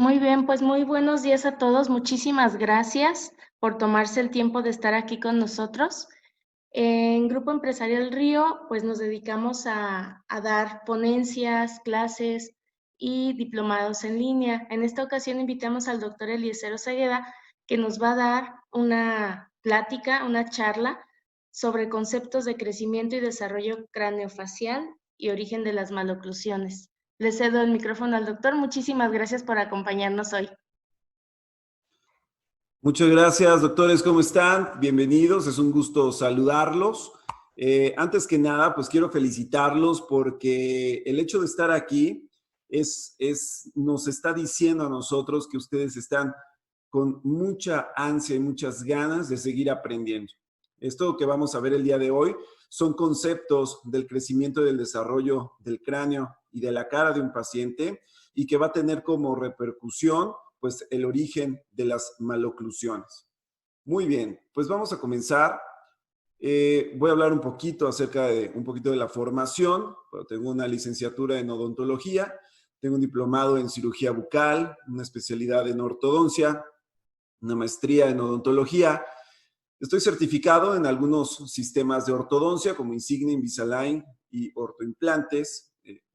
Muy bien, pues muy buenos días a todos. Muchísimas gracias por tomarse el tiempo de estar aquí con nosotros. En Grupo Empresarial Río, pues nos dedicamos a dar ponencias, clases y diplomados en línea. En esta ocasión invitamos al doctor Eliezer Osegueda, que nos va a dar una plática, una charla sobre conceptos de crecimiento y desarrollo craneofacial y origen de las maloclusiones. Le cedo el micrófono al doctor. Muchísimas gracias por acompañarnos hoy. Muchas gracias, doctores. ¿Cómo están? Bienvenidos. Es un gusto saludarlos. Antes que nada, pues quiero felicitarlos porque el hecho de estar aquí nos está diciendo a nosotros que ustedes están con mucha ansia y muchas ganas de seguir aprendiendo. Esto que vamos a ver el día de hoy son conceptos del crecimiento y del desarrollo del cráneo y de la cara de un paciente y que va a tener como repercusión pues el origen de las maloclusiones. Muy bien, pues vamos a comenzar. Voy a hablar un poquito acerca de la formación. Tengo una licenciatura en odontología, tengo un diplomado en cirugía bucal, una especialidad en ortodoncia, una maestría en odontología. Estoy certificado en algunos sistemas de ortodoncia como Insignia, Invisalign y ortoimplantes,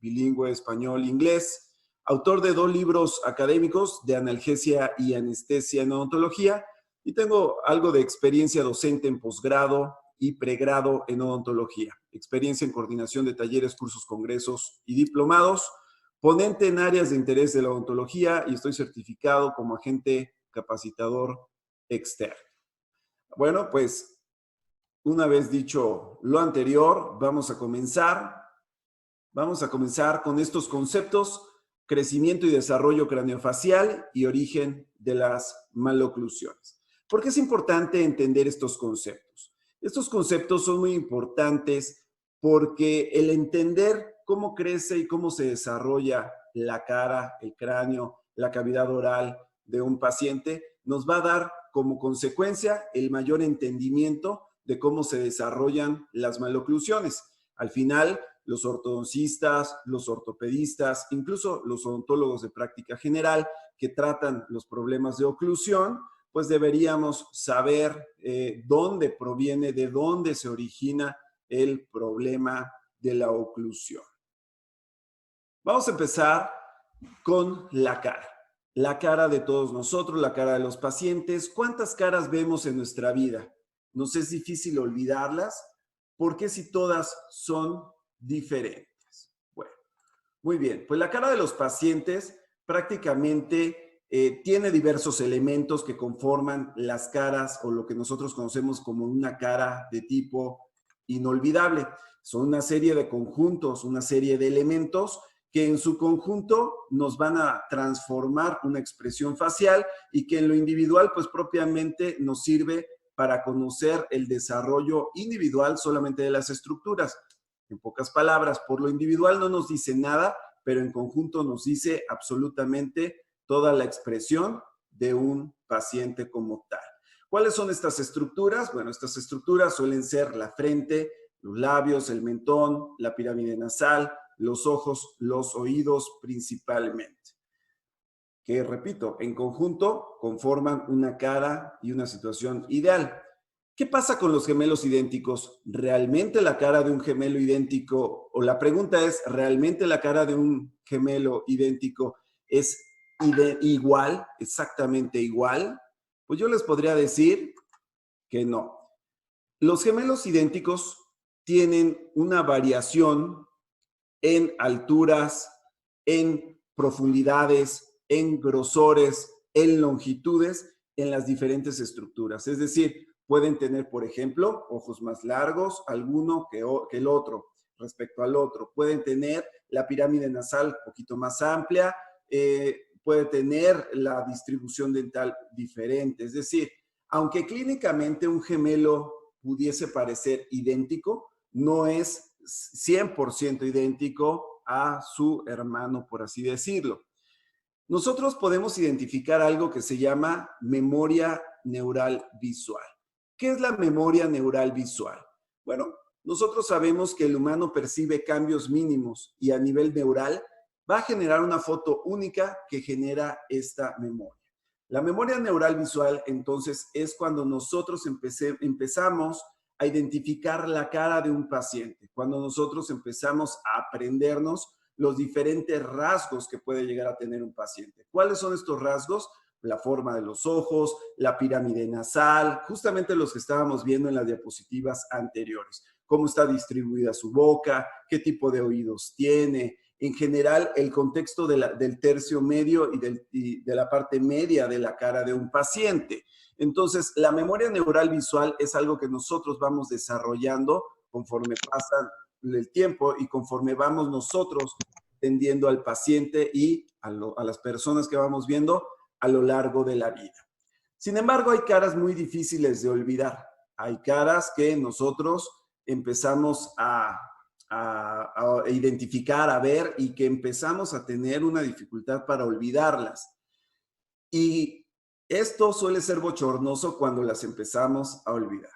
bilingüe español-inglés. Autor de 2 libros académicos de analgesia y anestesia en odontología y tengo algo de experiencia docente en posgrado y pregrado en odontología. Experiencia en coordinación de talleres, cursos, congresos y diplomados. Ponente en áreas de interés de la odontología y estoy certificado como agente capacitador externo. Bueno, pues una vez dicho lo anterior, vamos a comenzar. Vamos a comenzar con estos conceptos: crecimiento y desarrollo craneofacial y origen de las maloclusiones. ¿Por qué es importante entender estos conceptos? Estos conceptos son muy importantes porque el entender cómo crece y cómo se desarrolla la cara, el cráneo, la cavidad oral de un paciente nos va a dar como consecuencia el mayor entendimiento de cómo se desarrollan las maloclusiones. Al final, los ortodoncistas, los ortopedistas, incluso los odontólogos de práctica general que tratan los problemas de oclusión, pues deberíamos saber dónde proviene, de dónde se origina el problema de la oclusión. Vamos a empezar con la cara. La cara de todos nosotros, la cara de los pacientes. ¿Cuántas caras vemos en nuestra vida? Nos es difícil olvidarlas, porque si todas son diferentes. Bueno, muy bien. Pues la cara de los pacientes prácticamente tiene diversos elementos que conforman las caras o lo que nosotros conocemos como una cara de tipo inolvidable. Son una serie de conjuntos, una serie de elementos que en su conjunto nos van a transformar una expresión facial y que en lo individual pues propiamente nos sirve para conocer el desarrollo individual solamente de las estructuras. En pocas palabras, por lo individual no nos dice nada, pero en conjunto nos dice absolutamente toda la expresión de un paciente como tal. ¿Cuáles son estas estructuras? Bueno, estas estructuras suelen ser la frente, los labios, el mentón, la pirámide nasal, los ojos, los oídos principalmente, que repito, en conjunto conforman una cara y una situación ideal. ¿Qué pasa con los gemelos idénticos? ¿Realmente la cara de un gemelo idéntico, o la pregunta es, ¿realmente la cara de un gemelo idéntico es igual, exactamente igual? Pues yo les podría decir que no. Los gemelos idénticos tienen una variación en alturas, en profundidades, en grosores, en longitudes, en las diferentes estructuras. Es decir, pueden tener, por ejemplo, ojos más largos, alguno que el otro respecto al otro. Pueden tener la pirámide nasal un poquito más amplia, puede tener la distribución dental diferente. Es decir, aunque clínicamente un gemelo pudiese parecer idéntico, no es 100% idéntico a su hermano, por así decirlo. Nosotros podemos identificar algo que se llama memoria neural visual. ¿Qué es la memoria neural visual? Bueno, nosotros sabemos que el humano percibe cambios mínimos y a nivel neural va a generar una foto única que genera esta memoria. La memoria neural visual, entonces, es cuando nosotros empezamos a identificar la cara de un paciente, cuando nosotros empezamos a aprendernos los diferentes rasgos que puede llegar a tener un paciente. ¿Cuáles son estos rasgos? La forma de los ojos, la pirámide nasal, justamente los que estábamos viendo en las diapositivas anteriores. Cómo está distribuida su boca, qué tipo de oídos tiene, en general el contexto del tercio medio y de la parte media de la cara de un paciente. Entonces, la memoria neural visual es algo que nosotros vamos desarrollando conforme pasa el tiempo y conforme vamos nosotros atendiendo al paciente y a las personas que vamos viendo a lo largo de la vida. Sin embargo, hay caras muy difíciles de olvidar. Hay caras que nosotros empezamos a identificar, a ver, y que empezamos a tener una dificultad para olvidarlas. Y esto suele ser bochornoso cuando las empezamos a olvidar.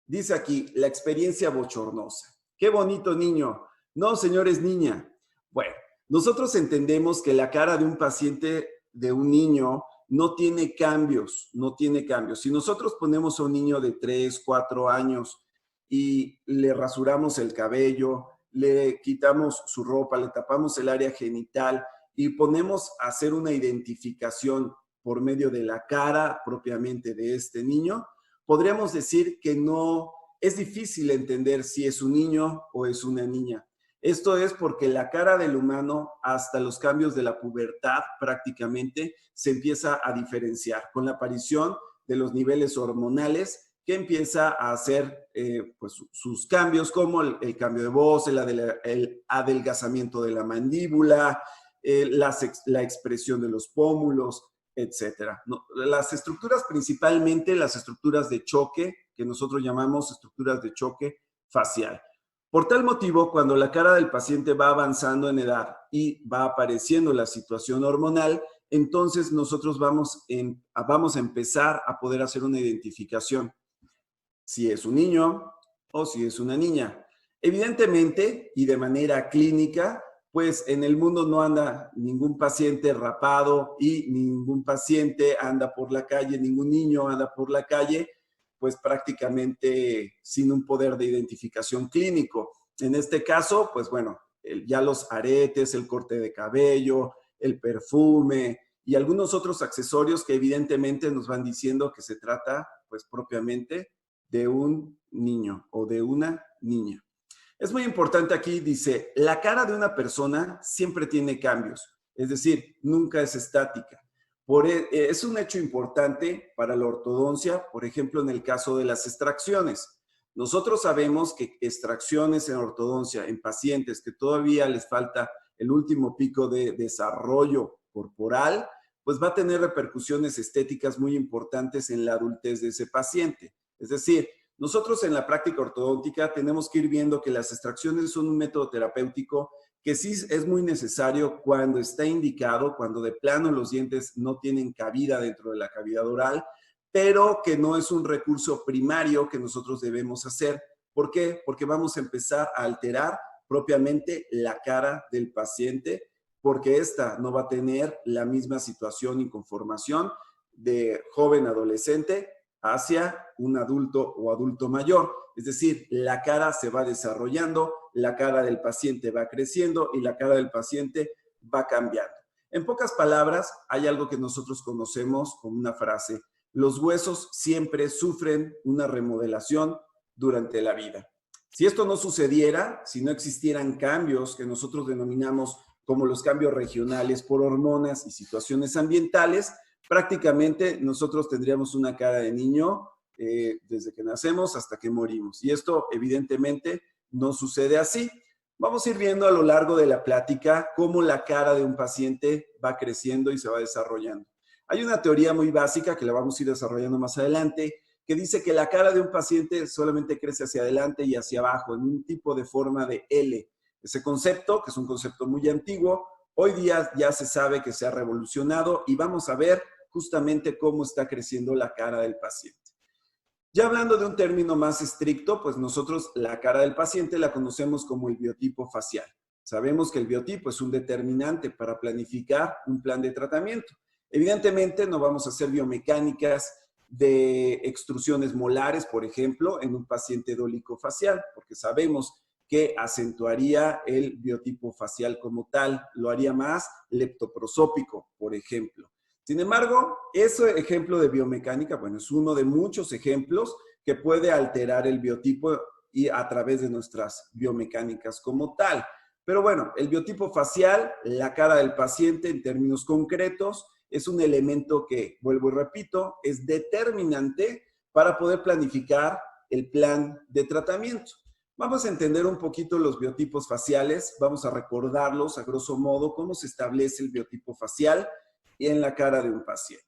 Dice aquí, la experiencia bochornosa. ¡Qué bonito, niño! No, señor, es niña. Bueno, nosotros entendemos que la cara de un paciente, de un niño, no tiene cambios, no tiene cambios. Si nosotros ponemos a un niño de 3, 4 años y le rasuramos el cabello, le quitamos su ropa, le tapamos el área genital y ponemos a hacer una identificación por medio de la cara propiamente de este niño, podríamos decir que no es difícil entender si es un niño o es una niña. Esto es porque la cara del humano, hasta los cambios de la pubertad prácticamente, se empieza a diferenciar con la aparición de los niveles hormonales que empieza a hacer pues, sus cambios, como el cambio de voz, el adelgazamiento de la mandíbula, la expresión de los pómulos, etcétera. No, las estructuras, principalmente las estructuras de choque, que nosotros llamamos estructuras de choque facial. Por tal motivo, cuando la cara del paciente va avanzando en edad y va apareciendo la situación hormonal, entonces nosotros vamos a empezar a poder hacer una identificación. Si es un niño o si es una niña. Evidentemente, y de manera clínica, pues en el mundo no anda ningún paciente rapado y ningún paciente anda por la calle, ningún niño anda por la calle, pues prácticamente sin un poder de identificación clínico. En este caso, pues bueno, ya los aretes, el corte de cabello, el perfume y algunos otros accesorios que evidentemente nos van diciendo que se trata, pues propiamente, de un niño o de una niña. Es muy importante aquí, dice, la cara de una persona siempre tiene cambios, es decir, nunca es estática. Es un hecho importante para la ortodoncia, por ejemplo, en el caso de las extracciones. Nosotros sabemos que extracciones en ortodoncia en pacientes que todavía les falta el último pico de desarrollo corporal, pues va a tener repercusiones estéticas muy importantes en la adultez de ese paciente. Es decir, nosotros en la práctica ortodóntica tenemos que ir viendo que las extracciones son un método terapéutico que sí es muy necesario cuando está indicado, cuando de plano los dientes no tienen cabida dentro de la cavidad oral, pero que no es un recurso primario que nosotros debemos hacer. ¿Por qué? Porque vamos a empezar a alterar propiamente la cara del paciente, porque ésta no va a tener la misma situación y conformación de joven adolescente hacia un adulto o adulto mayor. Es decir, la cara se va desarrollando, la cara del paciente va creciendo y la cara del paciente va cambiando. En pocas palabras, hay algo que nosotros conocemos como una frase: los huesos siempre sufren una remodelación durante la vida. Si esto no sucediera, si no existieran cambios que nosotros denominamos como los cambios regionales por hormonas y situaciones ambientales, prácticamente nosotros tendríamos una cara de niño desde que nacemos hasta que morimos. Y esto evidentemente no sucede así. Vamos a ir viendo a lo largo de la plática cómo la cara de un paciente va creciendo y se va desarrollando. Hay una teoría muy básica que la vamos a ir desarrollando más adelante, que dice que la cara de un paciente solamente crece hacia adelante y hacia abajo, en un tipo de forma de L. Ese concepto, que es un concepto muy antiguo, hoy día ya se sabe que se ha revolucionado y vamos a ver justamente cómo está creciendo la cara del paciente. Ya hablando de un término más estricto, pues nosotros la cara del paciente la conocemos como el biotipo facial. Sabemos que el biotipo es un determinante para planificar un plan de tratamiento. Evidentemente, no vamos a hacer biomecánicas de extrusiones molares, por ejemplo, en un paciente dólico-facial, porque sabemos que acentuaría el biotipo facial como tal, lo haría más leptoprosópico, por ejemplo. Sin embargo, ese ejemplo de biomecánica, bueno, es uno de muchos ejemplos que puede alterar el biotipo y a través de nuestras biomecánicas como tal. Pero bueno, el biotipo facial, la cara del paciente en términos concretos, es un elemento que, vuelvo y repito, es determinante para poder planificar el plan de tratamiento. Vamos a entender un poquito los biotipos faciales, vamos a recordarlos a grosso modo cómo se establece el biotipo facial en la cara de un paciente.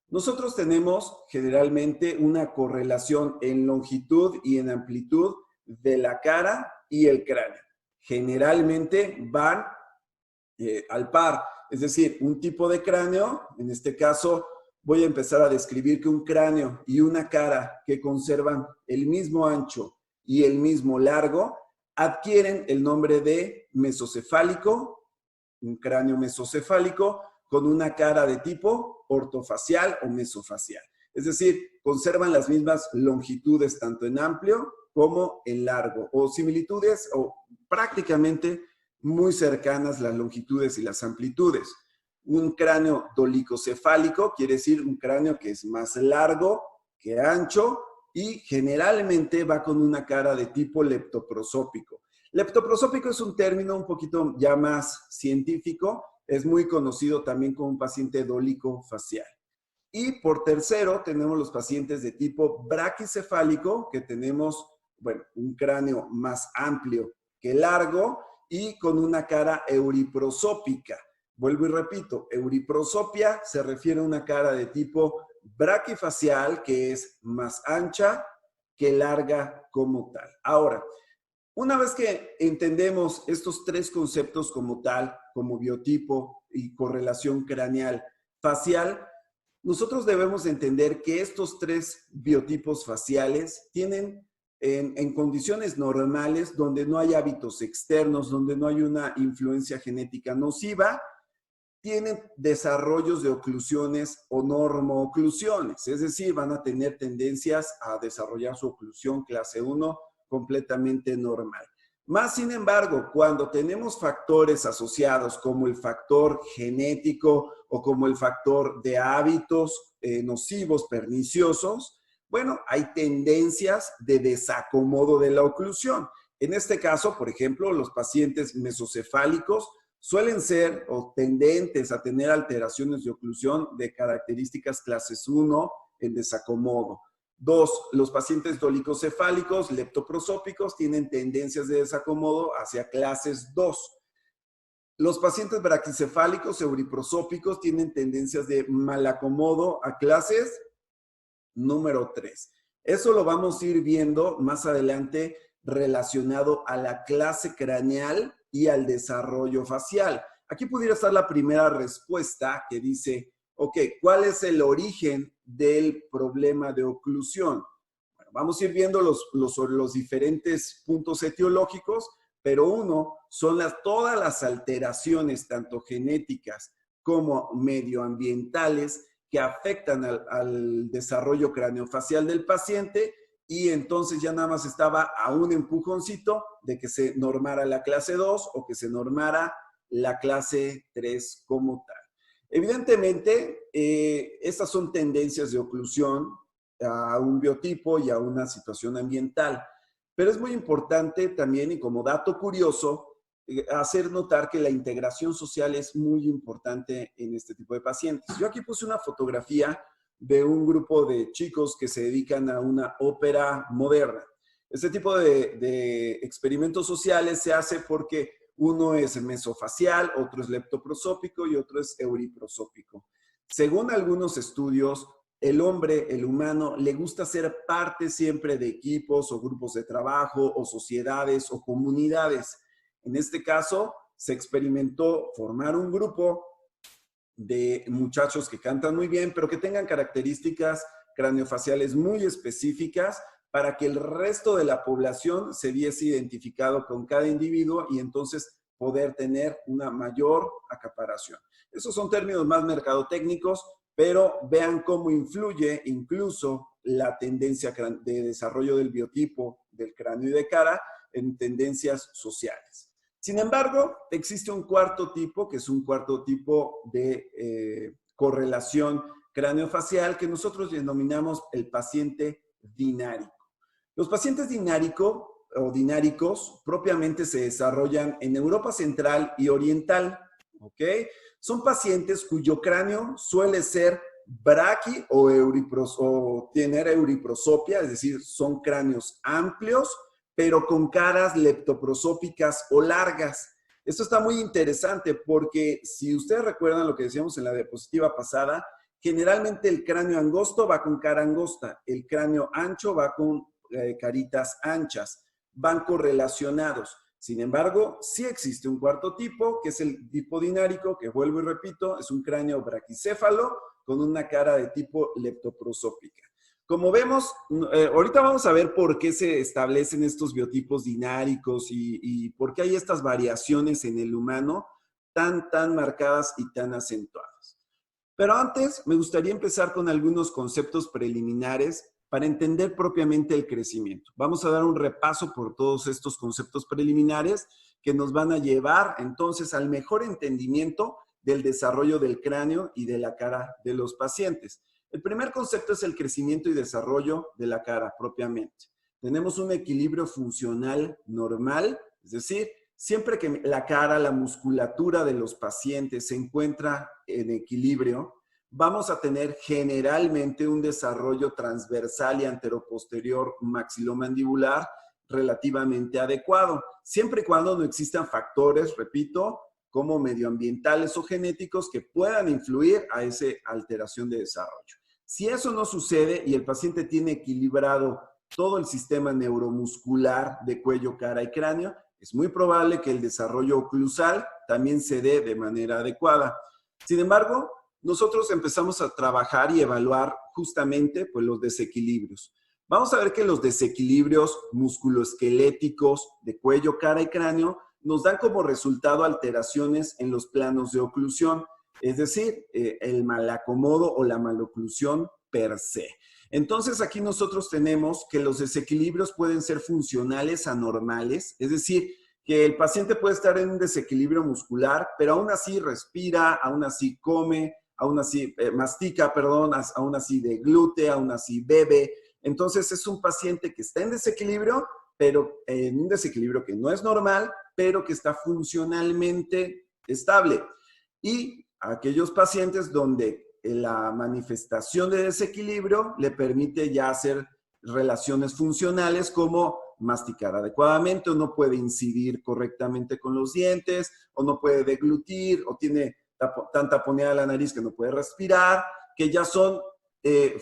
Nosotros tenemos generalmente una correlación en longitud y en amplitud de la cara y el cráneo. Generalmente van al par, es decir, un tipo de cráneo, en este caso voy a empezar a describir que un cráneo y una cara que conservan el mismo ancho y el mismo largo adquieren el nombre de mesocefálico, un cráneo mesocefálico con una cara de tipo ortofacial o mesofacial. Es decir, conservan las mismas longitudes tanto en amplio como en largo, o similitudes o prácticamente muy cercanas las longitudes y las amplitudes. Un cráneo dolicocefálico quiere decir un cráneo que es más largo que ancho y generalmente va con una cara de tipo leptoprosópico. Leptoprosópico es un término un poquito ya más científico, es muy conocido también como un paciente dólico facial. Y por tercero, tenemos los pacientes de tipo braquicefálico, que tenemos, bueno, un cráneo más amplio que largo y con una cara euriprosópica. Vuelvo y repito, euriprosopia se refiere a una cara de tipo braquifacial, que es más ancha que larga como tal. Ahora, una vez que entendemos estos tres conceptos como tal, como biotipo y correlación craneal facial, nosotros debemos entender que estos tres biotipos faciales tienen en condiciones normales, donde no hay hábitos externos, donde no hay una influencia genética nociva, tienen desarrollos de oclusiones o normooclusiones, es decir, van a tener tendencias a desarrollar su oclusión clase 1 completamente normal. Más sin embargo, cuando tenemos factores asociados como el factor genético o como el factor de hábitos nocivos, perniciosos, bueno, hay tendencias de desacomodo de la oclusión. En este caso, por ejemplo, los pacientes mesocefálicos suelen ser o tendentes a tener alteraciones de oclusión de características clases 1 en desacomodo. 2, los pacientes dolicocefálicos, leptoprosópicos, tienen tendencias de desacomodo hacia clases 2. Los pacientes braquicefálicos, euriprosópicos, tienen tendencias de malacomodo a clases número 3. Eso lo vamos a ir viendo más adelante relacionado a la clase craneal y al desarrollo facial. Aquí pudiera estar la primera respuesta que dice, ok, ¿cuál es el origen del problema de oclusión? Bueno, vamos a ir viendo los diferentes puntos etiológicos, pero uno son todas las alteraciones, tanto genéticas como medioambientales, que afectan al desarrollo craneofacial del paciente, y entonces ya nada más estaba a un empujoncito de que se normara la clase 2 o que se normara la clase 3 como tal. Evidentemente, estas son tendencias de oclusión a un biotipo y a una situación ambiental, pero es muy importante también, y como dato curioso, hacer notar que la integración social es muy importante en este tipo de pacientes. Yo aquí puse una fotografía de un grupo de chicos que se dedican a una ópera moderna. Este tipo de experimentos sociales se hace porque uno es mesofacial, otro es leptoprosópico y otro es euriprosópico. Según algunos estudios, el hombre, el humano, le gusta ser parte siempre de equipos o grupos de trabajo o sociedades o comunidades. En este caso, se experimentó formar un grupo de muchachos que cantan muy bien, pero que tengan características craneofaciales muy específicas para que el resto de la población se viese identificado con cada individuo y entonces poder tener una mayor acaparación. Esos son términos más mercadotécnicos, pero vean cómo influye incluso la tendencia de desarrollo del biotipo del cráneo y de cara en tendencias sociales. Sin embargo, existe un cuarto tipo, que es un cuarto tipo de correlación craneofacial que nosotros denominamos el paciente dinárico. Los pacientes dináricos propiamente se desarrollan en Europa Central y Oriental, ¿ok? Son pacientes cuyo cráneo suele ser braqui o tener euriprosopia, es decir, son cráneos amplios, pero con caras leptoprosópicas o largas. Esto está muy interesante porque si ustedes recuerdan lo que decíamos en la diapositiva pasada, generalmente el cráneo angosto va con cara angosta, el cráneo ancho va con caritas anchas, van correlacionados. Sin embargo, sí existe un cuarto tipo, que es el tipo dinárico, que vuelvo y repito, es un cráneo braquicéfalo con una cara de tipo leptoprosópica. Como vemos, ahorita vamos a ver por qué se establecen estos biotipos dináricos y por qué hay estas variaciones en el humano tan marcadas y tan acentuadas. Pero antes, me gustaría empezar con algunos conceptos preliminares para entender propiamente el crecimiento. Vamos a dar un repaso por todos estos conceptos preliminares que nos van a llevar entonces al mejor entendimiento del desarrollo del cráneo y de la cara de los pacientes. El primer concepto es el crecimiento y desarrollo de la cara propiamente. Tenemos un equilibrio funcional normal, es decir, siempre que la cara, la musculatura de los pacientes se encuentra en equilibrio, vamos a tener generalmente un desarrollo transversal y anteroposterior maxilomandibular relativamente adecuado, siempre y cuando no existan factores, repito, como medioambientales o genéticos que puedan influir a esa alteración de desarrollo. Si eso no sucede y el paciente tiene equilibrado todo el sistema neuromuscular de cuello, cara y cráneo, es muy probable que el desarrollo oclusal también se dé de manera adecuada. Sin embargo, nosotros empezamos a trabajar y evaluar justamente pues, los desequilibrios. Vamos a ver que los desequilibrios musculoesqueléticos de cuello, cara y cráneo nos dan como resultado alteraciones en los planos de oclusión, es decir, el malacomodo o la maloclusión per se. Entonces aquí nosotros tenemos que los desequilibrios pueden ser funcionales anormales, es decir, que el paciente puede estar en un desequilibrio muscular, pero aún así respira, aún así come, aún así mastica, perdón, aún así deglute, aún así bebe. Entonces es un paciente que está en desequilibrio, pero en un desequilibrio que no es normal, pero que está funcionalmente estable. Y aquellos pacientes donde la manifestación de desequilibrio le permite ya hacer relaciones funcionales como masticar adecuadamente, o no puede incidir correctamente con los dientes, o no puede deglutir, o tiene tan taponeada la nariz que no puede respirar, que ya son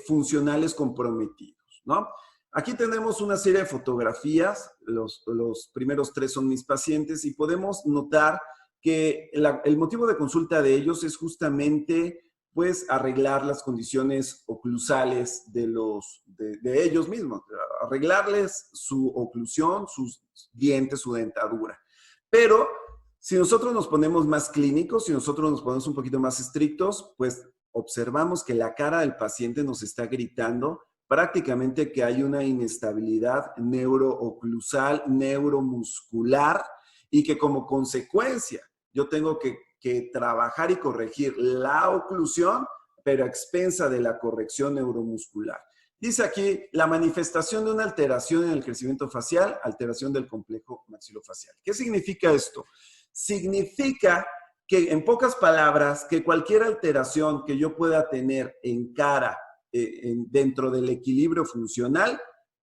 funcionales comprometidos, ¿no? Aquí tenemos una serie de fotografías, los primeros 3 son mis pacientes, y podemos notar que el motivo de consulta de ellos es justamente pues arreglar las condiciones oclusales de ellos mismos, arreglarles su oclusión, sus dientes, su dentadura. Pero si nosotros nos ponemos más clínicos, si nosotros nos ponemos un poquito más estrictos, pues observamos que la cara del paciente nos está gritando prácticamente que hay una inestabilidad neurooclusal, neuromuscular, y que como consecuencia yo tengo que trabajar y corregir la oclusión, pero a expensa de la corrección neuromuscular. Dice aquí, la manifestación de una alteración en el crecimiento facial, alteración del complejo maxilofacial. ¿Qué significa esto? Significa que, en pocas palabras, que cualquier alteración que yo pueda tener en cara, dentro del equilibrio funcional,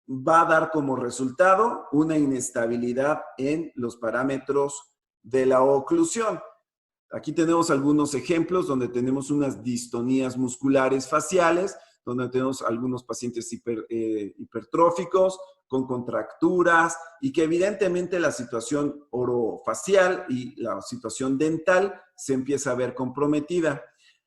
va a dar como resultado una inestabilidad en los parámetros de la oclusión. Aquí tenemos algunos ejemplos donde tenemos unas distonías musculares faciales, donde tenemos algunos pacientes hipertróficos, con contracturas, y que evidentemente la situación orofacial y la situación dental se empieza a ver comprometida.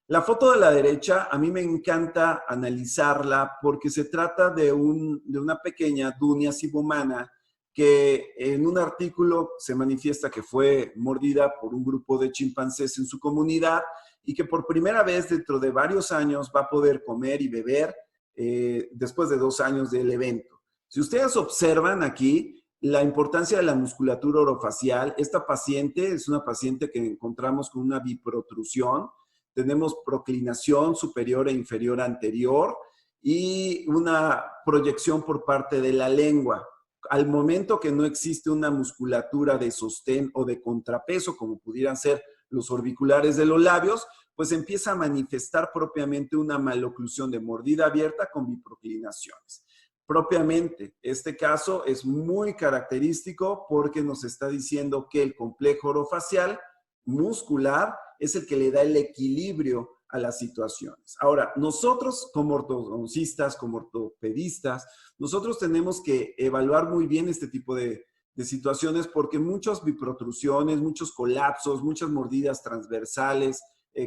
La foto de la derecha, a mí me encanta analizarla porque se trata de una pequeña dunia sibomana que en un artículo se manifiesta que fue mordida por un grupo de chimpancés en su comunidad y que por primera vez dentro de varios años va a poder comer y beber después de 2 años del evento. Si ustedes observan aquí la importancia de la musculatura orofacial, esta paciente es una paciente que encontramos con una biprotrusión, tenemos proclinación superior e inferior anterior y una proyección por parte de la lengua. Al momento que no existe una musculatura de sostén o de contrapeso, como pudieran ser los orbiculares de los labios, pues empieza a manifestar propiamente una maloclusión de mordida abierta con biproclinaciones. Propiamente, este caso es muy característico porque nos está diciendo que el complejo orofacial muscular es el que le da el equilibrio a las situaciones. Ahora, nosotros como ortodoncistas, como ortopedistas, nosotros tenemos que evaluar muy bien este tipo de situaciones porque muchas biprotrusiones, muchos colapsos, muchas mordidas transversales,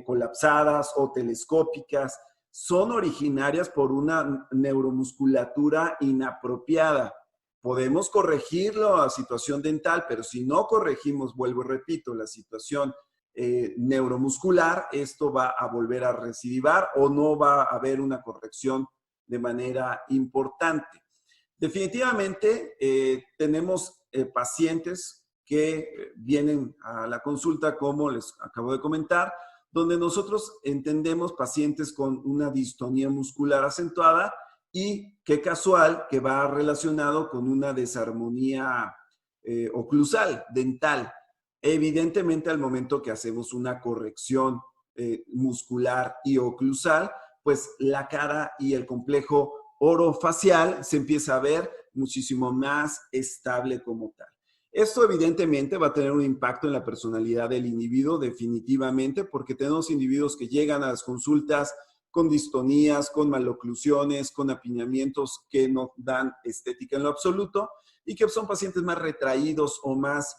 colapsadas o telescópicas, son originarias por una neuromusculatura inapropiada. Podemos corregirlo a situación dental, pero si no corregimos, vuelvo y repito, la situación neuromuscular, esto va a volver a recidivar o no va a haber una corrección de manera importante. Definitivamente tenemos pacientes que vienen a la consulta, como les acabo de comentar, donde nosotros entendemos pacientes con una distonía muscular acentuada y qué casual que va relacionado con una desarmonía oclusal, dental. Evidentemente, al momento que hacemos una corrección muscular y oclusal, pues la cara y el complejo orofacial se empieza a ver muchísimo más estable como tal. Esto evidentemente va a tener un impacto en la personalidad del individuo definitivamente, porque tenemos individuos que llegan a las consultas con distonías, con maloclusiones, con apiñamientos que no dan estética en lo absoluto y que son pacientes más retraídos o más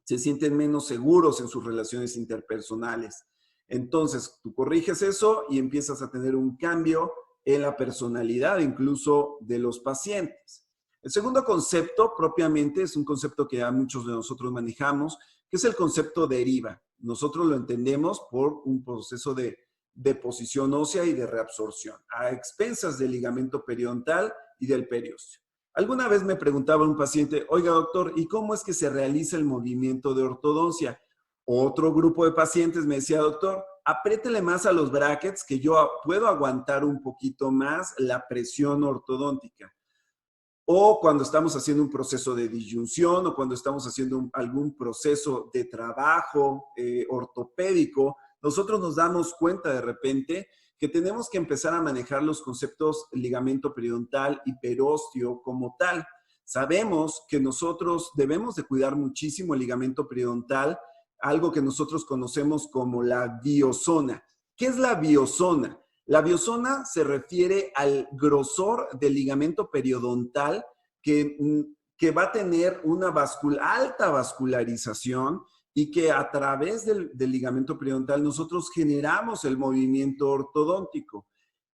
se sienten menos seguros en sus relaciones interpersonales. Entonces, tú corriges eso y empiezas a tener un cambio en la personalidad incluso de los pacientes. El segundo concepto propiamente es un concepto que ya muchos de nosotros manejamos, que es el concepto deriva. Nosotros lo entendemos por un proceso de deposición ósea y de reabsorción, a expensas del ligamento periodontal y del periósteo. Alguna vez me preguntaba un paciente, oiga doctor, ¿y cómo es que se realiza el movimiento de ortodoncia? Otro grupo de pacientes me decía, doctor, apriétele más a los brackets que yo puedo aguantar un poquito más la presión ortodóntica. O cuando estamos haciendo un proceso de disyunción o cuando estamos haciendo algún proceso de trabajo ortopédico, nosotros nos damos cuenta de repente que tenemos que empezar a manejar los conceptos ligamento periodontal y perósteo como tal. Sabemos que nosotros debemos de cuidar muchísimo el ligamento periodontal, algo que nosotros conocemos como la biozona. ¿Qué es la biozona? La biozona se refiere al grosor del ligamento periodontal que va a tener una alta vascularización y que a través del ligamento periodontal nosotros generamos el movimiento ortodóntico.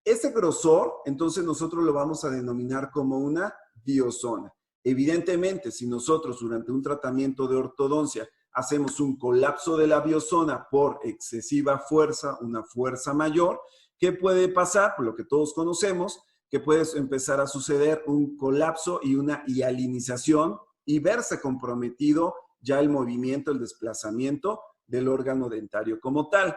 Ese grosor, entonces nosotros lo vamos a denominar como una biozona. Evidentemente, si nosotros durante un tratamiento de ortodoncia hacemos un colapso de la biozona por excesiva fuerza, una fuerza mayor, ¿qué puede pasar? Por lo que todos conocemos, que puede empezar a suceder un colapso y una hialinización y verse comprometido ya el movimiento, el desplazamiento del órgano dentario como tal.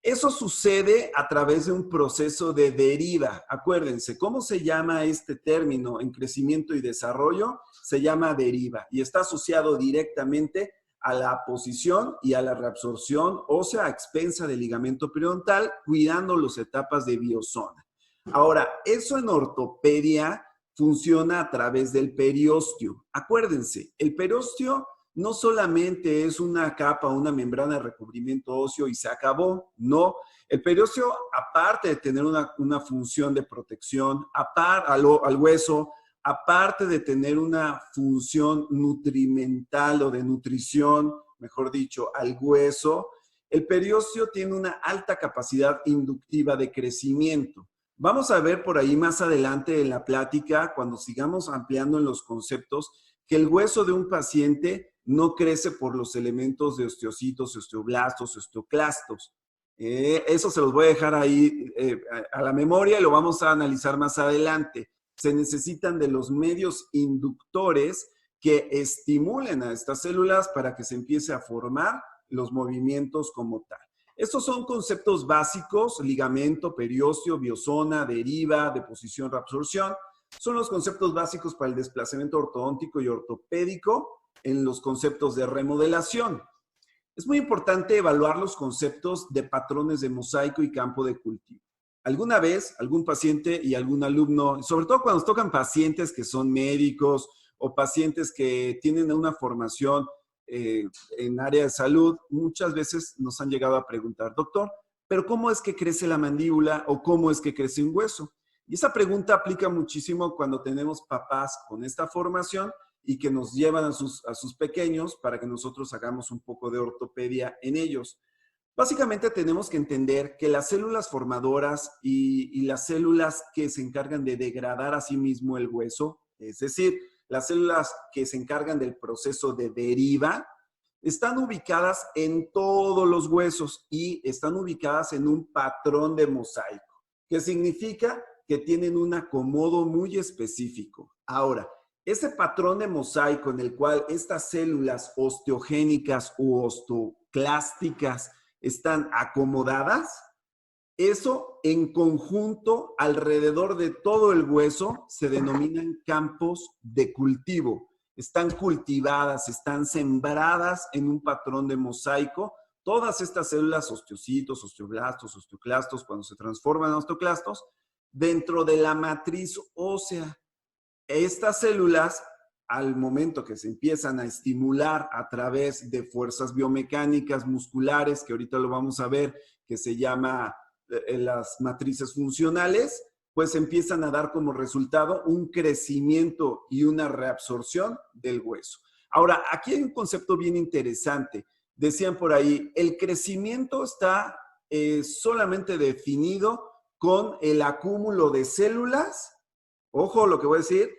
Eso sucede a través de un proceso de deriva. Acuérdense, ¿cómo se llama este término en crecimiento y desarrollo? Se llama deriva y está asociado directamente a la posición y a la reabsorción ósea a expensa del ligamento periodontal, cuidando las etapas de biozona. Ahora, eso en ortopedia funciona a través del periósteo. Acuérdense, el periósteo no solamente es una capa, una membrana de recubrimiento óseo y se acabó, no. El periósteo, aparte de tener una función de protección al hueso, aparte de tener una función nutrimental o de nutrición, mejor dicho, al hueso, el periósteo tiene una alta capacidad inductiva de crecimiento. Vamos a ver por ahí más adelante en la plática, cuando sigamos ampliando en los conceptos, que el hueso de un paciente no crece por los elementos de osteocitos, osteoblastos, osteoclastos. Eso se los voy a dejar ahí a la memoria y lo vamos a analizar más adelante. Se necesitan de los medios inductores que estimulen a estas células para que se empiece a formar los movimientos como tal. Estos son conceptos básicos: ligamento, periósteo, biozona, deriva, deposición, reabsorción. Son los conceptos básicos para el desplazamiento ortodóntico y ortopédico en los conceptos de remodelación. Es muy importante evaluar los conceptos de patrones de mosaico y campo de cultivo. Alguna vez, algún paciente y algún alumno, sobre todo cuando nos tocan pacientes que son médicos o pacientes que tienen una formación en área de salud, muchas veces nos han llegado a preguntar: doctor, ¿pero cómo es que crece la mandíbula o cómo es que crece un hueso? Y esa pregunta aplica muchísimo cuando tenemos papás con esta formación y que nos llevan a sus pequeños para que nosotros hagamos un poco de ortopedia en ellos. Básicamente tenemos que entender que las células formadoras y las células que se encargan de degradar a sí mismo el hueso, es decir, las células que se encargan del proceso de deriva, están ubicadas en todos los huesos y están ubicadas en un patrón de mosaico, que significa que tienen un acomodo muy específico. Ahora, ese patrón de mosaico en el cual estas células osteogénicas u osteoclásticas están acomodadas, eso en conjunto alrededor de todo el hueso se denominan campos de cultivo. Están cultivadas, están sembradas en un patrón de mosaico. Todas estas células, osteocitos, osteoblastos, osteoclastos, cuando se transforman en osteoclastos, dentro de la matriz ósea. Estas células, al momento que se empiezan a estimular a través de fuerzas biomecánicas musculares, que ahorita lo vamos a ver, que se llama las matrices funcionales, pues empiezan a dar como resultado un crecimiento y una reabsorción del hueso. Ahora, aquí hay un concepto bien interesante. Decían por ahí, el crecimiento está solamente definido con el acúmulo de células. Ojo lo que voy a decir,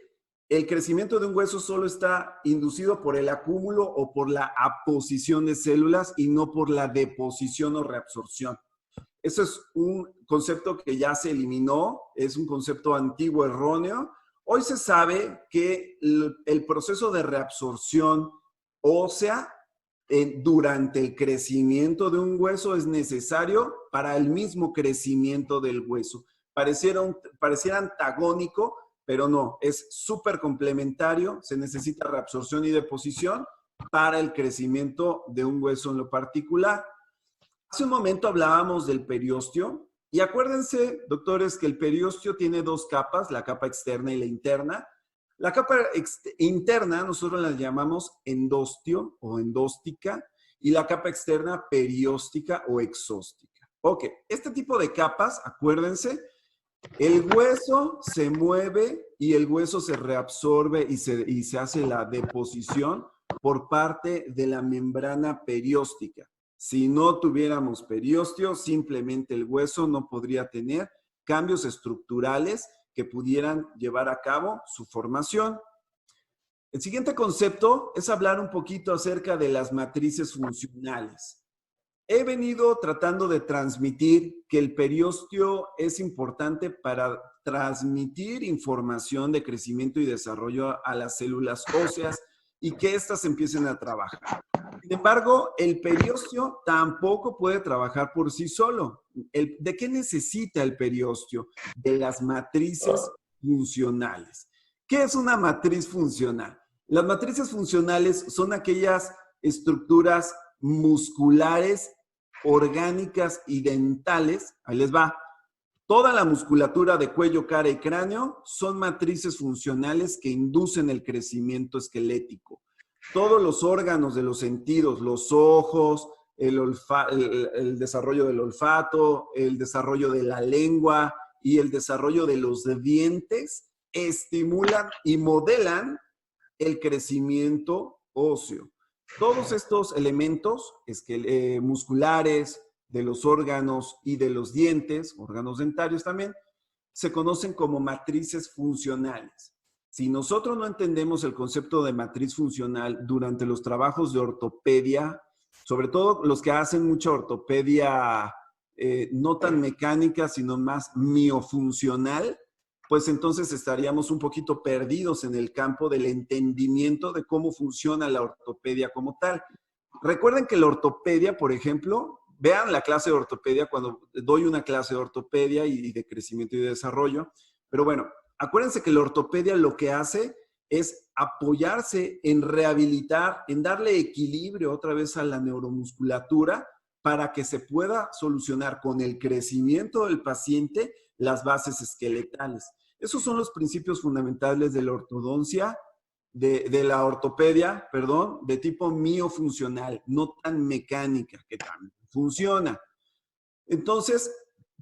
el crecimiento de un hueso solo está inducido por el acúmulo o por la aposición de células y no por la deposición o reabsorción. Eso es un concepto que ya se eliminó, es un concepto antiguo, erróneo. Hoy se sabe que el proceso de reabsorción ósea durante el crecimiento de un hueso es necesario para el mismo crecimiento del hueso. Pareciera antagónico, pero no, es súper complementario. Se necesita reabsorción y deposición para el crecimiento de un hueso en lo particular. Hace un momento hablábamos del periósteo y acuérdense, doctores, que el periósteo tiene dos capas, la capa externa y la interna. La capa interna nosotros la llamamos endostio o endóstica y la capa externa perióstica o exóstica. Ok, este tipo de capas, acuérdense, el hueso se mueve y el hueso se reabsorbe y se hace la deposición por parte de la membrana perióstica. Si no tuviéramos periósteo, simplemente el hueso no podría tener cambios estructurales que pudieran llevar a cabo su formación. El siguiente concepto es hablar un poquito acerca de las matrices funcionales. He venido tratando de transmitir que el periósteo es importante para transmitir información de crecimiento y desarrollo a las células óseas y que éstas empiecen a trabajar. Sin embargo, el periósteo tampoco puede trabajar por sí solo. ¿De qué necesita el periósteo? De las matrices funcionales. ¿Qué es una matriz funcional? Las matrices funcionales son aquellas estructuras musculares, orgánicas y dentales. Ahí les va. Toda la musculatura de cuello, cara y cráneo son matrices funcionales que inducen el crecimiento esquelético. Todos los órganos de los sentidos, los ojos, el desarrollo del olfato, el desarrollo de la lengua y el desarrollo de los dientes estimulan y modelan el crecimiento óseo. Todos estos elementos musculares, de los órganos y de los dientes, órganos dentarios también, se conocen como matrices funcionales. Si nosotros no entendemos el concepto de matriz funcional durante los trabajos de ortopedia, sobre todo los que hacen mucha ortopedia no tan mecánica, sino más miofuncional, pues entonces estaríamos un poquito perdidos en el campo del entendimiento de cómo funciona la ortopedia como tal. Recuerden que la ortopedia, por ejemplo, vean la clase de ortopedia cuando doy una clase de ortopedia y de crecimiento y de desarrollo, pero bueno, acuérdense que la ortopedia lo que hace es apoyarse en rehabilitar, en darle equilibrio otra vez a la neuromusculatura para que se pueda solucionar con el crecimiento del paciente las bases esqueletales. Esos son los principios fundamentales de la ortodoncia, de la ortopedia, perdón, de tipo miofuncional, no tan mecánica, que también funciona. Entonces,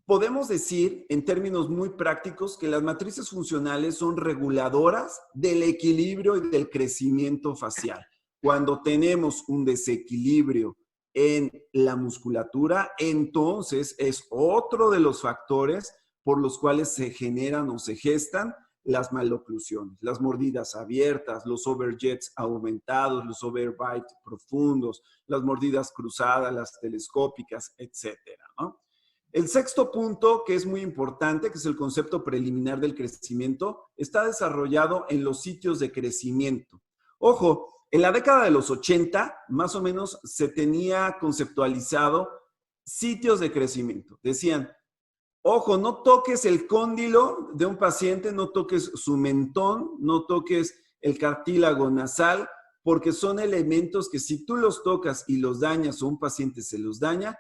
podemos decir en términos muy prácticos que las matrices funcionales son reguladoras del equilibrio y del crecimiento facial. Cuando tenemos un desequilibrio en la musculatura, entonces es otro de los factores por los cuales se generan o se gestan las maloclusiones, las mordidas abiertas, los overjets aumentados, los overbites profundos, las mordidas cruzadas, las telescópicas, etcétera, ¿no? El sexto punto, que es muy importante, que es el concepto preliminar del crecimiento, está desarrollado en los sitios de crecimiento. Ojo, en la década de los 80, más o menos, se tenía conceptualizado sitios de crecimiento. Decían, ojo, no toques el cóndilo de un paciente, no toques su mentón, no toques el cartílago nasal, porque son elementos que si tú los tocas y los dañas o un paciente se los daña,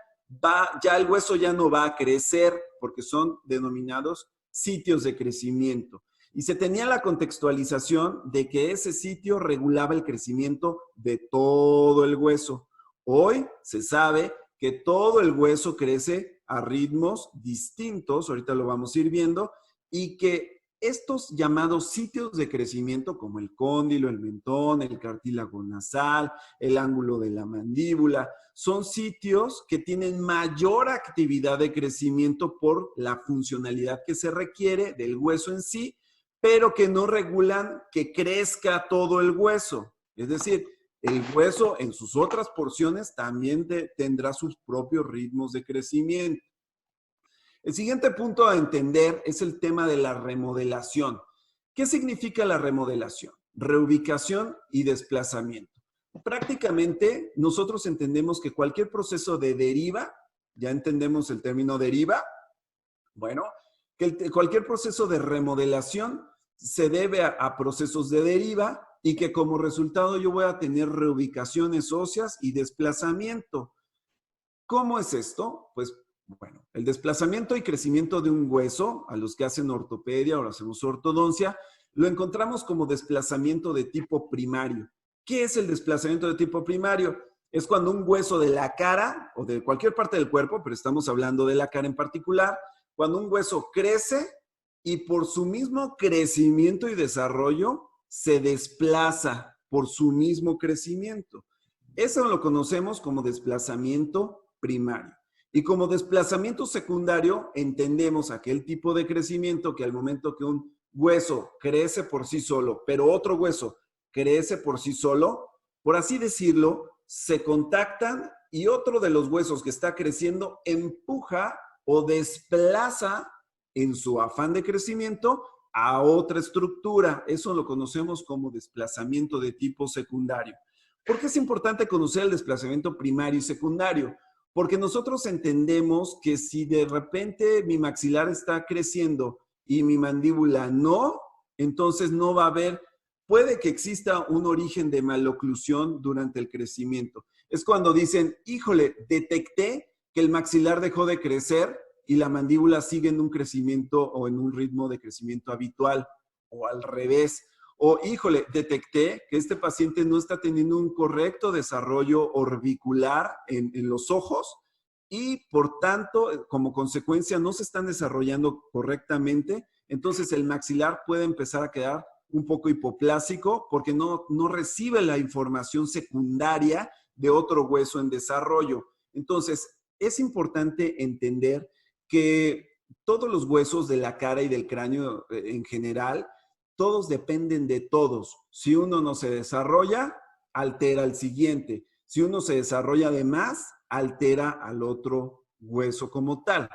ya el hueso ya no va a crecer porque son denominados sitios de crecimiento. Y se tenía la contextualización de que ese sitio regulaba el crecimiento de todo el hueso. Hoy se sabe que todo el hueso crece a ritmos distintos, ahorita lo vamos a ir viendo, y que estos llamados sitios de crecimiento, como el cóndilo, el mentón, el cartílago nasal, el ángulo de la mandíbula, son sitios que tienen mayor actividad de crecimiento por la funcionalidad que se requiere del hueso en sí, pero que no regulan que crezca todo el hueso. Es decir, el hueso en sus otras porciones también tendrá sus propios ritmos de crecimiento. El siguiente punto a entender es el tema de la remodelación. ¿Qué significa la remodelación? Reubicación y desplazamiento. Prácticamente nosotros entendemos que cualquier proceso de deriva, ya entendemos el término deriva, bueno, que cualquier proceso de remodelación se debe a procesos de deriva y que como resultado yo voy a tener reubicaciones óseas y desplazamiento. ¿Cómo es esto? Pues bueno, el desplazamiento y crecimiento de un hueso, a los que hacen ortopedia o hacemos ortodoncia, lo encontramos como desplazamiento de tipo primario. ¿Qué es el desplazamiento de tipo primario? Es cuando un hueso de la cara o de cualquier parte del cuerpo, pero estamos hablando de la cara en particular, cuando un hueso crece y por su mismo crecimiento y desarrollo se desplaza por su mismo crecimiento. Eso lo conocemos como desplazamiento primario. Y como desplazamiento secundario entendemos aquel tipo de crecimiento que al momento que un hueso crece por sí solo, pero otro hueso crece por sí solo, por así decirlo, se contactan y otro de los huesos que está creciendo empuja o desplaza en su afán de crecimiento a otra estructura. Eso lo conocemos como desplazamiento de tipo secundario. ¿Por qué es importante conocer el desplazamiento primario y secundario? Porque nosotros entendemos que si de repente mi maxilar está creciendo y mi mandíbula no, entonces no va a haber, puede que exista un origen de maloclusión durante el crecimiento. Es cuando dicen, híjole, detecté que el maxilar dejó de crecer y la mandíbula sigue en un crecimiento o en un ritmo de crecimiento habitual, o al revés. O, híjole, detecté que este paciente no está teniendo un correcto desarrollo orbicular en los ojos y, por tanto, como consecuencia, no se están desarrollando correctamente. Entonces, el maxilar puede empezar a quedar un poco hipoplásico porque no recibe la información secundaria de otro hueso en desarrollo. Entonces, es importante entender que todos los huesos de la cara y del cráneo en general todos dependen de todos. Si uno no se desarrolla, altera al siguiente. Si uno se desarrolla de más, altera al otro hueso como tal.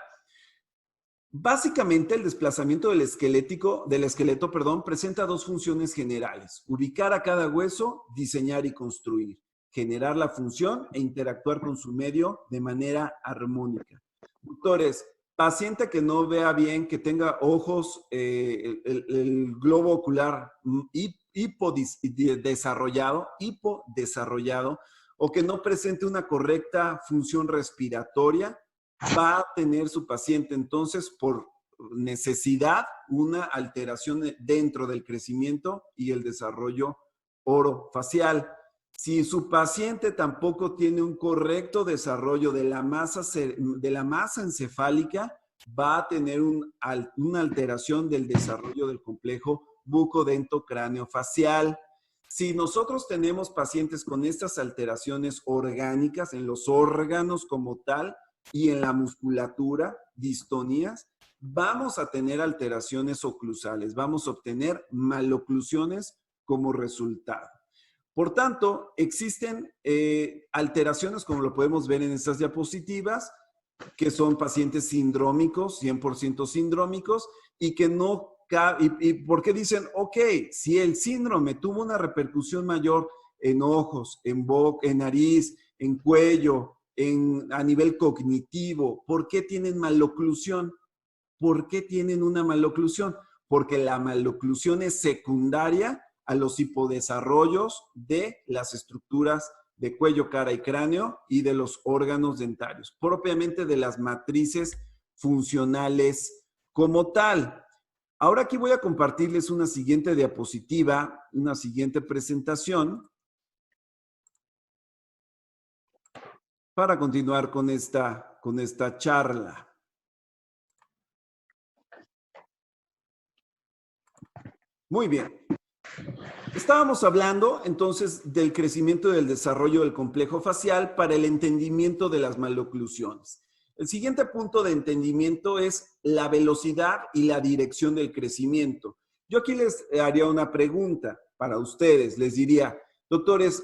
Básicamente, el desplazamiento del esqueleto, presenta dos funciones generales: ubicar a cada hueso, diseñar y construir, generar la función e interactuar con su medio de manera armónica. Doctores, paciente que no vea bien, que tenga ojos, el globo ocular hipodesarrollado, o que no presente una correcta función respiratoria, va a tener su paciente entonces por necesidad una alteración dentro del crecimiento y el desarrollo orofacial. Si su paciente tampoco tiene un correcto desarrollo de la masa encefálica, va a tener una alteración del desarrollo del complejo bucodentocráneo-facial. Si nosotros tenemos pacientes con estas alteraciones orgánicas en los órganos como tal y en la musculatura, distonías, vamos a tener alteraciones oclusales, vamos a obtener maloclusiones como resultado. Por tanto, existen alteraciones, como lo podemos ver en estas diapositivas, que son pacientes sindrómicos, 100% sindrómicos, y que no... ¿Y por qué dicen, ok, si el síndrome tuvo una repercusión mayor en ojos, en boca, en nariz, en cuello, a nivel cognitivo, ¿por qué tienen maloclusión? ¿Por qué tienen una maloclusión? Porque la maloclusión es secundaria a los hipodesarrollos de las estructuras de cuello, cara y cráneo y de los órganos dentarios, propiamente de las matrices funcionales como tal. Ahora aquí voy a compartirles una siguiente diapositiva, una siguiente presentación para continuar con esta charla. Muy bien. Estábamos hablando entonces del crecimiento y del desarrollo del complejo facial para el entendimiento de las maloclusiones. El siguiente punto de entendimiento es la velocidad y la dirección del crecimiento. Yo aquí les haría una pregunta para ustedes. Les diría, doctores,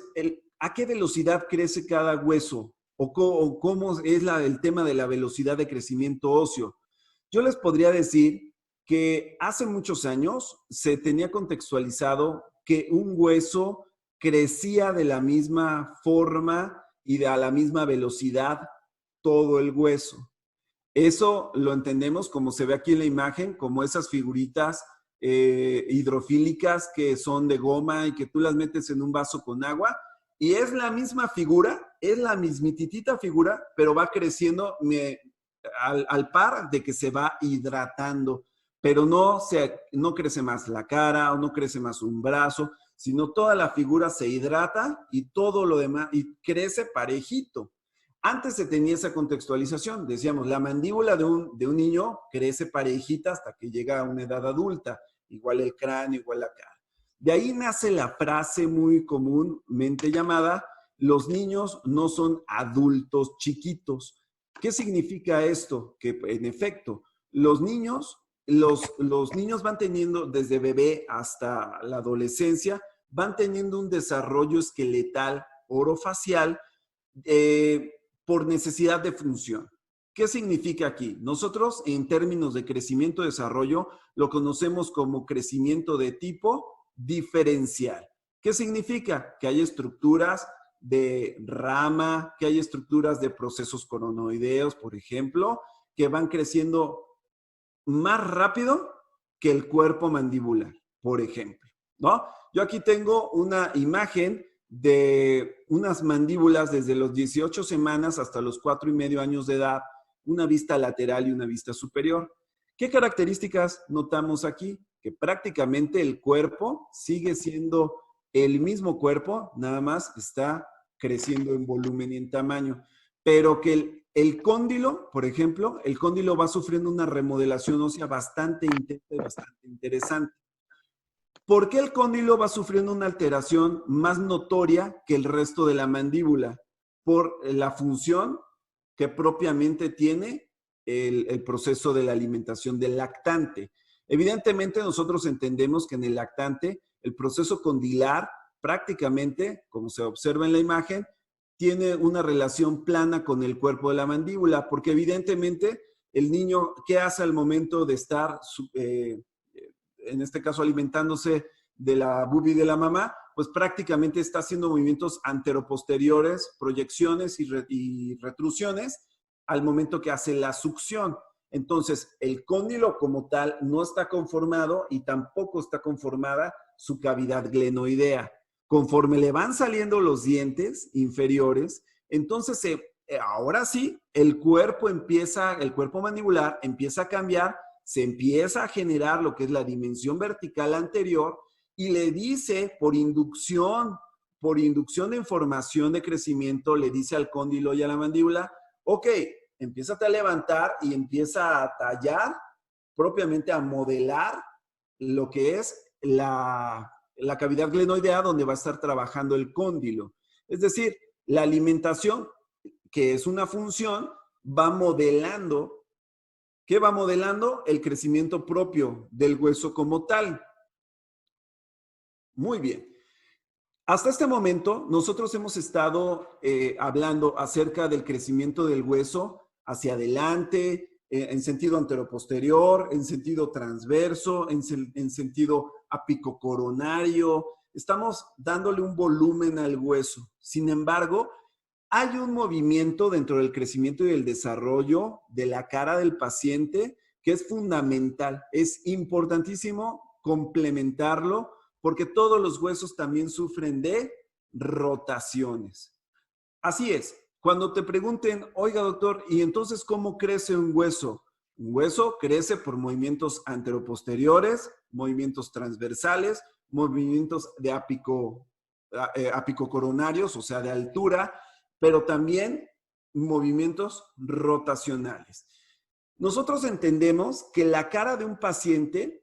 ¿a qué velocidad crece cada hueso? ¿O cómo es el tema de la velocidad de crecimiento óseo? Yo les podría decir que hace muchos años se tenía contextualizado que un hueso crecía de la misma forma y a la misma velocidad todo el hueso. Eso lo entendemos como se ve aquí en la imagen, como esas figuritas hidrofílicas que son de goma y que tú las metes en un vaso con agua y es la misma figura, es la mismititita figura, pero va creciendo al par de que se va hidratando, pero no crece más la cara o no crece más un brazo, sino toda la figura se hidrata y todo lo demás y crece parejito. Antes se tenía esa contextualización, decíamos, la mandíbula de un niño crece parejita hasta que llega a una edad adulta, igual el cráneo, igual la cara. De ahí nace la frase muy comúnmente llamada, los niños no son adultos chiquitos. ¿Qué significa esto? Que en efecto, los niños van teniendo, desde bebé hasta la adolescencia, van teniendo un desarrollo esqueletal orofacial por necesidad de función. ¿Qué significa aquí? Nosotros, en términos de crecimiento y desarrollo, lo conocemos como crecimiento de tipo diferencial. ¿Qué significa? Que hay estructuras de rama, que hay estructuras de procesos coronoideos, por ejemplo, que van creciendo más rápido que el cuerpo mandibular, por ejemplo, ¿no? Yo aquí tengo una imagen de unas mandíbulas desde los 18 semanas hasta los 4,5 años de edad, una vista lateral y una vista superior. ¿Qué características notamos aquí? Que prácticamente el cuerpo sigue siendo el mismo cuerpo, nada más está creciendo en volumen y en tamaño, pero que el cóndilo, por ejemplo, el cóndilo va sufriendo una remodelación ósea bastante intensa y bastante interesante. ¿Por qué el cóndilo va sufriendo una alteración más notoria que el resto de la mandíbula? Por la función que propiamente tiene el proceso de la alimentación del lactante. Evidentemente, nosotros entendemos que en el lactante el proceso condilar prácticamente, como se observa en la imagen, tiene una relación plana con el cuerpo de la mandíbula, porque evidentemente el niño, ¿qué hace al momento de estar, en este caso, alimentándose de la bubi de la mamá? Pues prácticamente está haciendo movimientos anteroposteriores, proyecciones y retrusiones al momento que hace la succión. Entonces, el cóndilo como tal no está conformado y tampoco está conformada su cavidad glenoidea. Conforme le van saliendo los dientes inferiores, entonces ahora sí, el cuerpo mandibular empieza a cambiar, se empieza a generar lo que es la dimensión vertical anterior y le dice por inducción de información de crecimiento, le dice al cóndilo y a la mandíbula, ok, empiézate a levantar y empieza a tallar, propiamente a modelar lo que es la cavidad glenoidea donde va a estar trabajando el cóndilo. Es decir, la alimentación, que es una función, va modelando. ¿Qué va modelando? El crecimiento propio del hueso como tal. Muy bien. Hasta este momento, nosotros hemos estado hablando acerca del crecimiento del hueso hacia adelante, en sentido anteroposterior, en sentido transverso, en sentido apicocoronario. Estamos dándole un volumen al hueso. Sin embargo, hay un movimiento dentro del crecimiento y el desarrollo de la cara del paciente que es fundamental. Es importantísimo complementarlo porque todos los huesos también sufren de rotaciones. Así es. Cuando te pregunten, oiga doctor, ¿y entonces cómo crece un hueso? Un hueso crece por movimientos anteroposteriores, movimientos transversales, movimientos de apicocoronarios, o sea, de altura, pero también movimientos rotacionales. Nosotros entendemos que la cara de un paciente,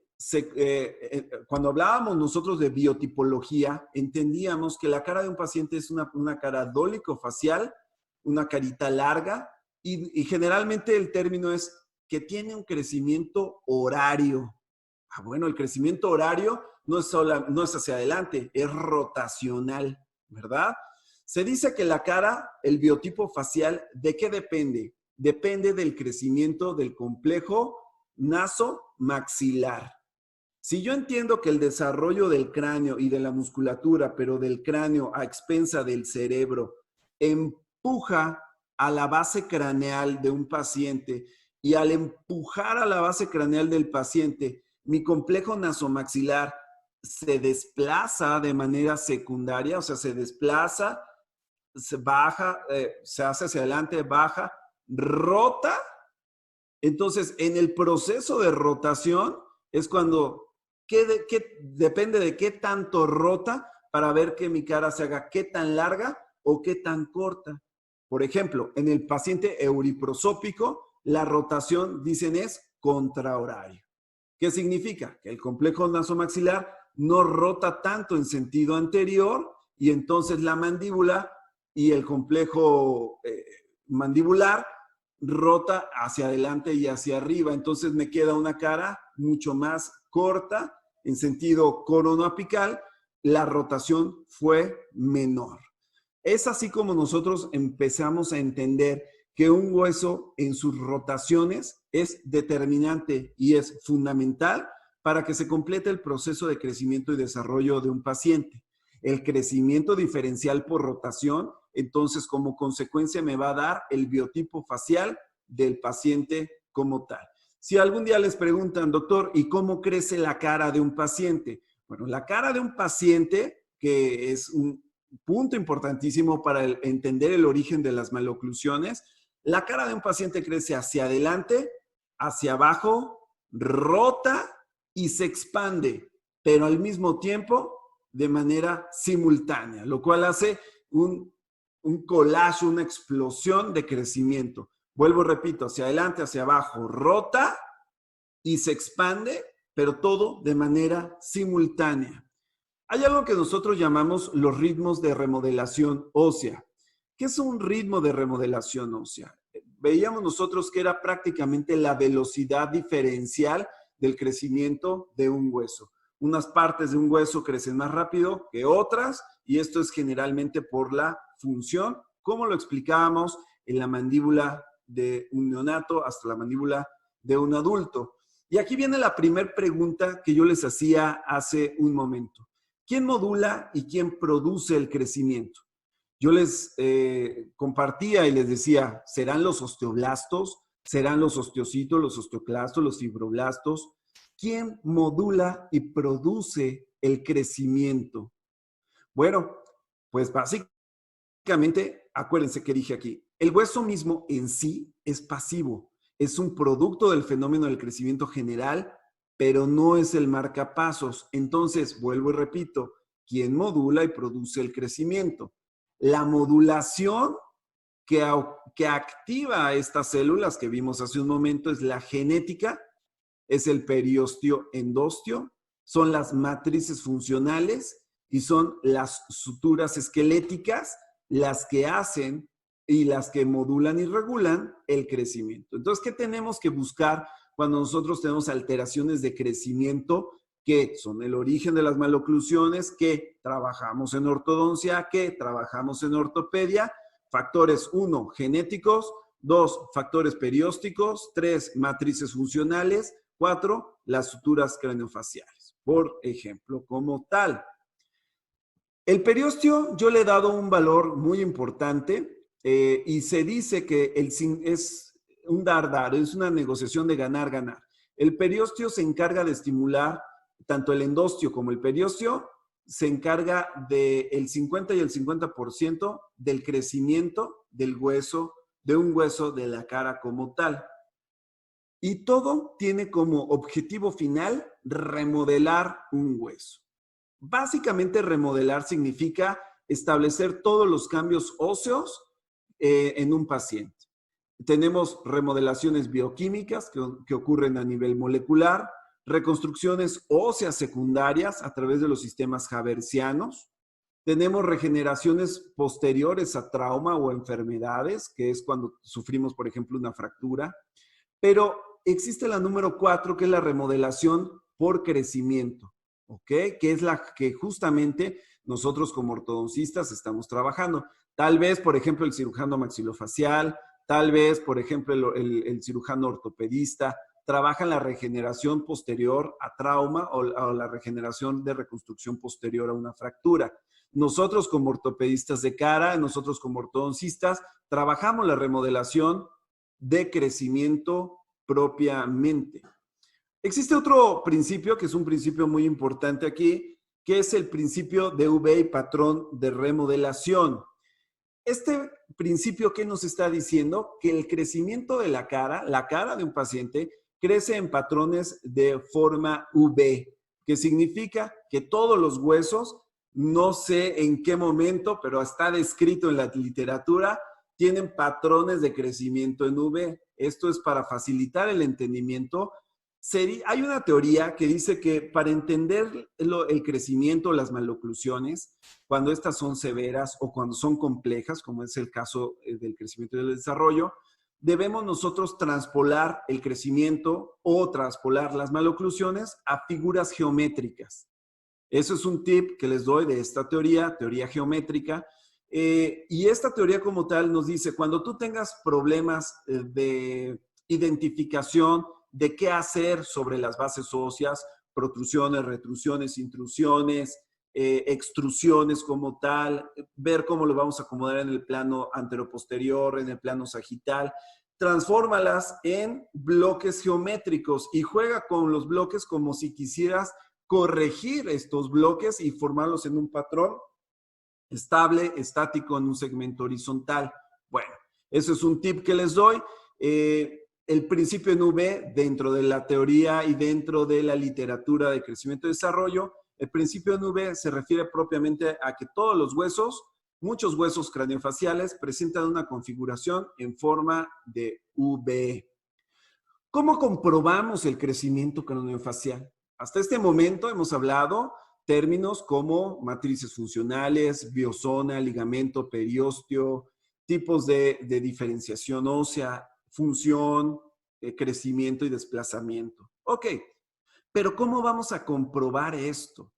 cuando hablábamos nosotros de biotipología, entendíamos que la cara de un paciente es una cara dólico-facial, una carita larga, y generalmente el término es que tiene un crecimiento horario. Bueno, el crecimiento horario no es hacia adelante, es rotacional, ¿verdad? Se dice que la cara, el biotipo facial, ¿de qué depende? Depende del crecimiento del complejo nasomaxilar. Si yo entiendo que el desarrollo del cráneo y de la musculatura, pero del cráneo a expensa del cerebro, empuja a la base craneal de un paciente y al empujar a la base craneal del paciente, mi complejo nasomaxilar se desplaza de manera secundaria, o sea, se desplaza, se baja, se hace hacia adelante, baja, rota. Entonces, en el proceso de rotación es cuando depende de qué tanto rota para ver que mi cara se haga qué tan larga o qué tan corta. Por ejemplo, en el paciente euriprosópico, la rotación, dicen, es contrahorario. ¿Qué significa? Que el complejo nasomaxilar no rota tanto en sentido anterior y entonces la mandíbula y el complejo mandibular rota hacia adelante y hacia arriba. Entonces me queda una cara mucho más corta en sentido coronoapical. La rotación fue menor. Es así como nosotros empezamos a entender que un hueso en sus rotaciones es determinante y es fundamental para que se complete el proceso de crecimiento y desarrollo de un paciente. El crecimiento diferencial por rotación, entonces como consecuencia me va a dar el biotipo facial del paciente como tal. Si algún día les preguntan, doctor, ¿y cómo crece la cara de un paciente? Bueno, la cara de un paciente, que es un punto importantísimo para entender el origen de las maloclusiones, la cara de un paciente crece hacia adelante, hacia abajo, rota y se expande, pero al mismo tiempo de manera simultánea, lo cual hace un collage, una explosión de crecimiento. Vuelvo, repito, hacia adelante, hacia abajo, rota y se expande, pero todo de manera simultánea. Hay algo que nosotros llamamos los ritmos de remodelación ósea. ¿Qué es un ritmo de remodelación ósea? Veíamos nosotros que era prácticamente la velocidad diferencial del crecimiento de un hueso. Unas partes de un hueso crecen más rápido que otras y esto es generalmente por la función, como lo explicábamos en la mandíbula de un neonato hasta la mandíbula de un adulto. Y aquí viene la primera pregunta que yo les hacía hace un momento. ¿Quién modula y quién produce el crecimiento? Yo les compartía y les decía, ¿serán los osteoblastos? ¿Serán los osteocitos, los osteoclastos, los fibroblastos? ¿Quién modula y produce el crecimiento? Bueno, pues básicamente, acuérdense que dije aquí, el hueso mismo en sí es pasivo, es un producto del fenómeno del crecimiento general, pero no es el marcapasos. Entonces, vuelvo y repito, ¿quién modula y produce el crecimiento? La modulación que activa a estas células que vimos hace un momento es la genética, es el periósteo endosteo, son las matrices funcionales y son las suturas esqueléticas las que hacen y las que modulan y regulan el crecimiento. Entonces, ¿qué tenemos que buscar cuando nosotros tenemos alteraciones de crecimiento que son el origen de las maloclusiones, que trabajamos en ortodoncia, que trabajamos en ortopedia? Factores 1, genéticos; 2, factores periósticos; 3, matrices funcionales; 4, las suturas craneofaciales, por ejemplo, como tal. El periósteo yo le he dado un valor muy importante y se dice que es un dar-dar, es una negociación de ganar-ganar. El periósteo se encarga de estimular, tanto el endosteo como el periósteo, se encarga del 50 y el 50% del crecimiento del hueso, de un hueso de la cara como tal. Y todo tiene como objetivo final remodelar un hueso. Básicamente remodelar significa establecer todos los cambios óseos en un paciente. Tenemos remodelaciones bioquímicas que ocurren a nivel molecular, reconstrucciones óseas secundarias a través de los sistemas haversianos. Tenemos regeneraciones posteriores a trauma o enfermedades, que es cuando sufrimos, por ejemplo, una fractura. Pero existe la número 4, que es la remodelación por crecimiento, ¿ok? Que es la que justamente nosotros como ortodoncistas estamos trabajando. Tal vez, por ejemplo, el cirujano maxilofacial, tal vez, por ejemplo, el cirujano ortopedista, trabajan la regeneración posterior a trauma o la regeneración de reconstrucción posterior a una fractura. Nosotros como ortopedistas de cara, nosotros como ortodoncistas, trabajamos la remodelación de crecimiento propiamente. Existe otro principio que es un principio muy importante aquí, que es el principio de V y patrón de remodelación. Este principio, ¿qué nos está diciendo? Que el crecimiento de la cara de un paciente, crece en patrones de forma V, que significa que todos los huesos, no sé en qué momento, pero está descrito en la literatura, tienen patrones de crecimiento en V. Esto es para facilitar el entendimiento. Hay una teoría que dice que para entender el crecimiento, las maloclusiones, cuando estas son severas o cuando son complejas, como es el caso del crecimiento y del desarrollo, debemos nosotros traspolar el crecimiento o traspolar las maloclusiones a figuras geométricas. Eso es un tip que les doy de esta teoría geométrica. Y esta teoría como tal nos dice, cuando tú tengas problemas de identificación de qué hacer sobre las bases óseas, protrusiones, retrusiones, intrusiones, extrusiones como tal, ver cómo lo vamos a acomodar en el plano anteroposterior, en el plano sagital, transfórmalas en bloques geométricos y juega con los bloques como si quisieras corregir estos bloques y formarlos en un patrón estable, estático, en un segmento horizontal. Bueno, eso es un tip que les doy. El principio en V, dentro de la teoría y dentro de la literatura de crecimiento y desarrollo, el principio en V se refiere propiamente a que todos los huesos, muchos huesos craneofaciales, presentan una configuración en forma de V. ¿Cómo comprobamos el crecimiento craneofacial? Hasta este momento hemos hablado términos como matrices funcionales, biozona, ligamento, periósteo, tipos de diferenciación ósea, función, crecimiento y desplazamiento. Ok, Pero ¿cómo vamos a comprobar esto?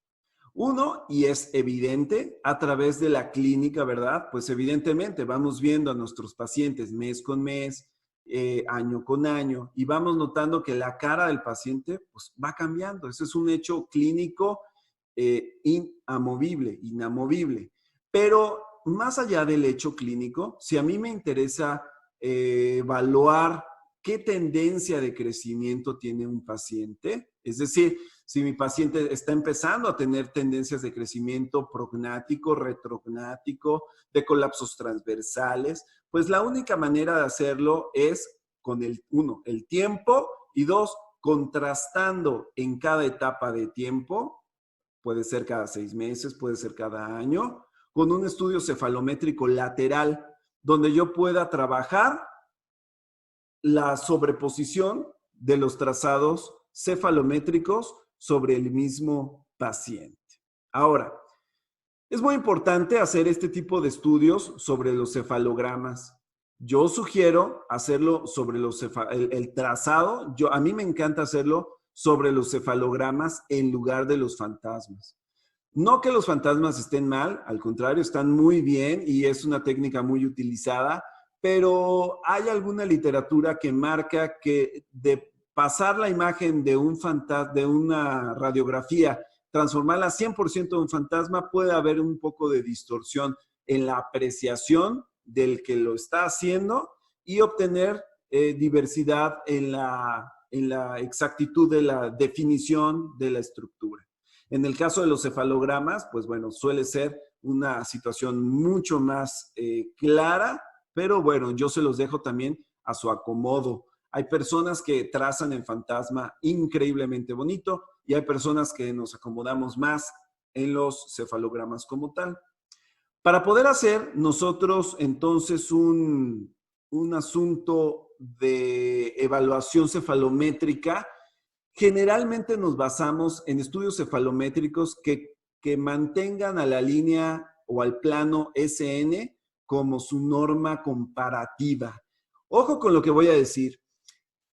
Uno, y es evidente, a través de la clínica, ¿verdad? Pues evidentemente vamos viendo a nuestros pacientes mes con mes, año con año, y vamos notando que la cara del paciente pues, va cambiando. Ese es un hecho clínico inamovible. Pero más allá del hecho clínico, si a mí me interesa evaluar qué tendencia de crecimiento tiene un paciente, es decir, si mi paciente está empezando a tener tendencias de crecimiento prognático, retrognático, de colapsos transversales, pues la única manera de hacerlo es con el tiempo, y dos, contrastando en cada etapa de tiempo, puede ser cada 6 meses, puede ser cada año, con un estudio cefalométrico lateral, donde yo pueda trabajar la sobreposición de los trazados cefalométricos sobre el mismo paciente. Ahora, es muy importante hacer este tipo de estudios sobre los cefalogramas. Yo sugiero hacerlo sobre el trazado. A mí me encanta hacerlo sobre los cefalogramas en lugar de los fantasmas. No que los fantasmas estén mal, al contrario, están muy bien y es una técnica muy utilizada, pero hay alguna literatura que marca que de pasar la imagen de una radiografía, transformarla 100% en un fantasma, puede haber un poco de distorsión en la apreciación del que lo está haciendo y obtener diversidad en la exactitud de la definición de la estructura. En el caso de los cefalogramas, pues bueno, suele ser una situación mucho más clara, pero bueno, yo se los dejo también a su acomodo. Hay personas que trazan en fantasma increíblemente bonito y hay personas que nos acomodamos más en los cefalogramas como tal. Para poder hacer nosotros entonces un asunto de evaluación cefalométrica, generalmente nos basamos en estudios cefalométricos que mantengan a la línea o al plano SN como su norma comparativa. Ojo con lo que voy a decir.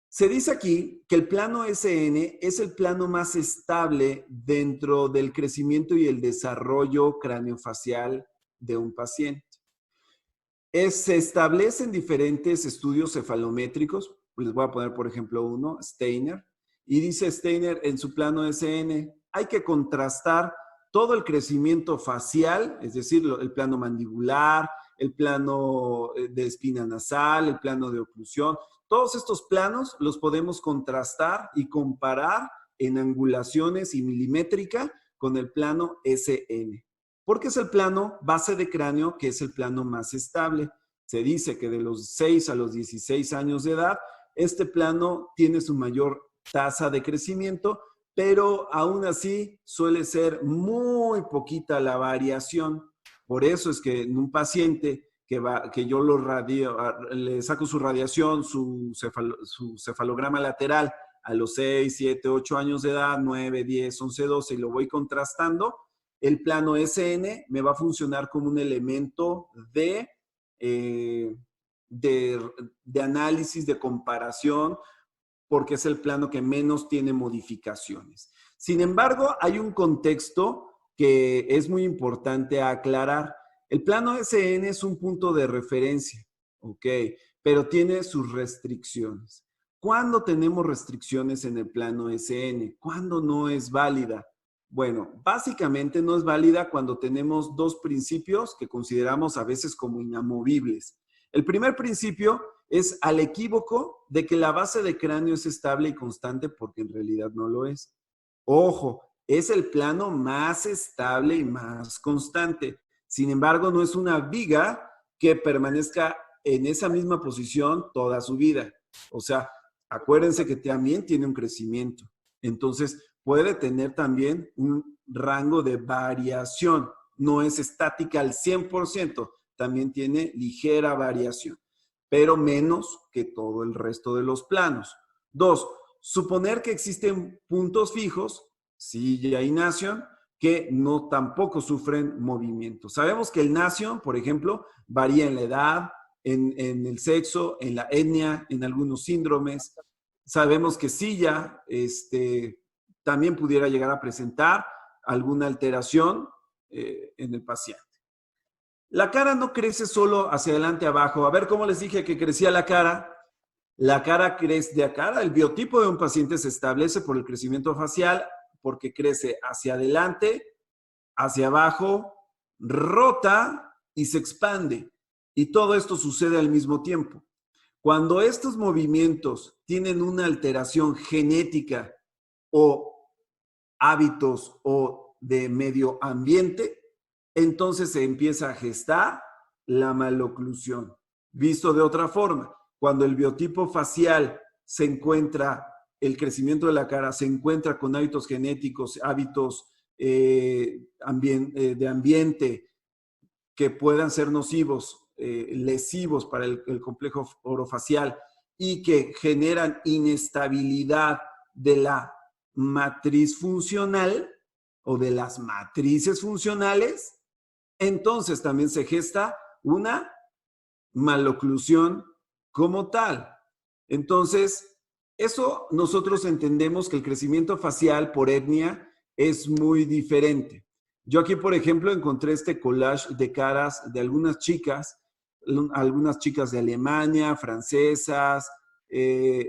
Se dice aquí que el plano SN es el plano más estable dentro del crecimiento y el desarrollo craneofacial de un paciente. Se establecen diferentes estudios cefalométricos. Les voy a poner, por ejemplo, uno, Steiner. Y dice Steiner en su plano SN, hay que contrastar todo el crecimiento facial, es decir, el plano mandibular, el plano de espina nasal, el plano de oclusión. Todos estos planos los podemos contrastar y comparar en angulaciones y milimétrica con el plano SN, porque es el plano base de cráneo que es el plano más estable. Se dice que de los 6 a los 16 años de edad, este plano tiene su mayor tasa de crecimiento, pero aún así suele ser muy poquita la variación. Por eso es que en un paciente que yo le saco su radiación, su cefalograma lateral a los 6, 7, 8 años de edad, 9, 10, 11, 12, y lo voy contrastando, el plano SN me va a funcionar como un elemento de análisis, de comparación, porque es el plano que menos tiene modificaciones. Sin embargo, hay un contexto que es muy importante aclarar. El plano SN es un punto de referencia, ¿ok? Pero tiene sus restricciones. ¿Cuándo tenemos restricciones en el plano SN? ¿Cuándo no es válida? Bueno, básicamente no es válida cuando tenemos dos principios que consideramos a veces como inamovibles. El primer principio es al equívoco de que la base de cráneo es estable y constante, porque en realidad no lo es. Ojo, es el plano más estable y más constante. Sin embargo, no es una viga que permanezca en esa misma posición toda su vida. O sea, acuérdense que también tiene un crecimiento. Entonces, puede tener también un rango de variación. No es estática al 100%, también tiene ligera variación, pero menos que todo el resto de los planos. 2, suponer que existen puntos fijos, silla y nación, que no tampoco sufren movimiento. Sabemos que el nación, por ejemplo, varía en la edad, en el sexo, en la etnia, en algunos síndromes. Sabemos que silla también pudiera llegar a presentar alguna alteración en el paciente. La cara no crece solo hacia adelante abajo. A ver cómo les dije que crecía la cara. La cara crece de cara. El biotipo de un paciente se establece por el crecimiento facial porque crece hacia adelante, hacia abajo, rota y se expande. Y todo esto sucede al mismo tiempo. Cuando estos movimientos tienen una alteración genética o hábitos o de medio ambiente, entonces se empieza a gestar la maloclusión. Visto de otra forma, cuando el biotipo facial se encuentra, el crecimiento de la cara se encuentra con hábitos genéticos, hábitos de ambiente que puedan ser nocivos, lesivos para el complejo orofacial y que generan inestabilidad de la matriz funcional o de las matrices funcionales, entonces también se gesta una maloclusión como tal. Entonces, eso nosotros entendemos que el crecimiento facial por etnia es muy diferente. Yo aquí, por ejemplo, encontré este collage de caras de algunas chicas de Alemania, francesas,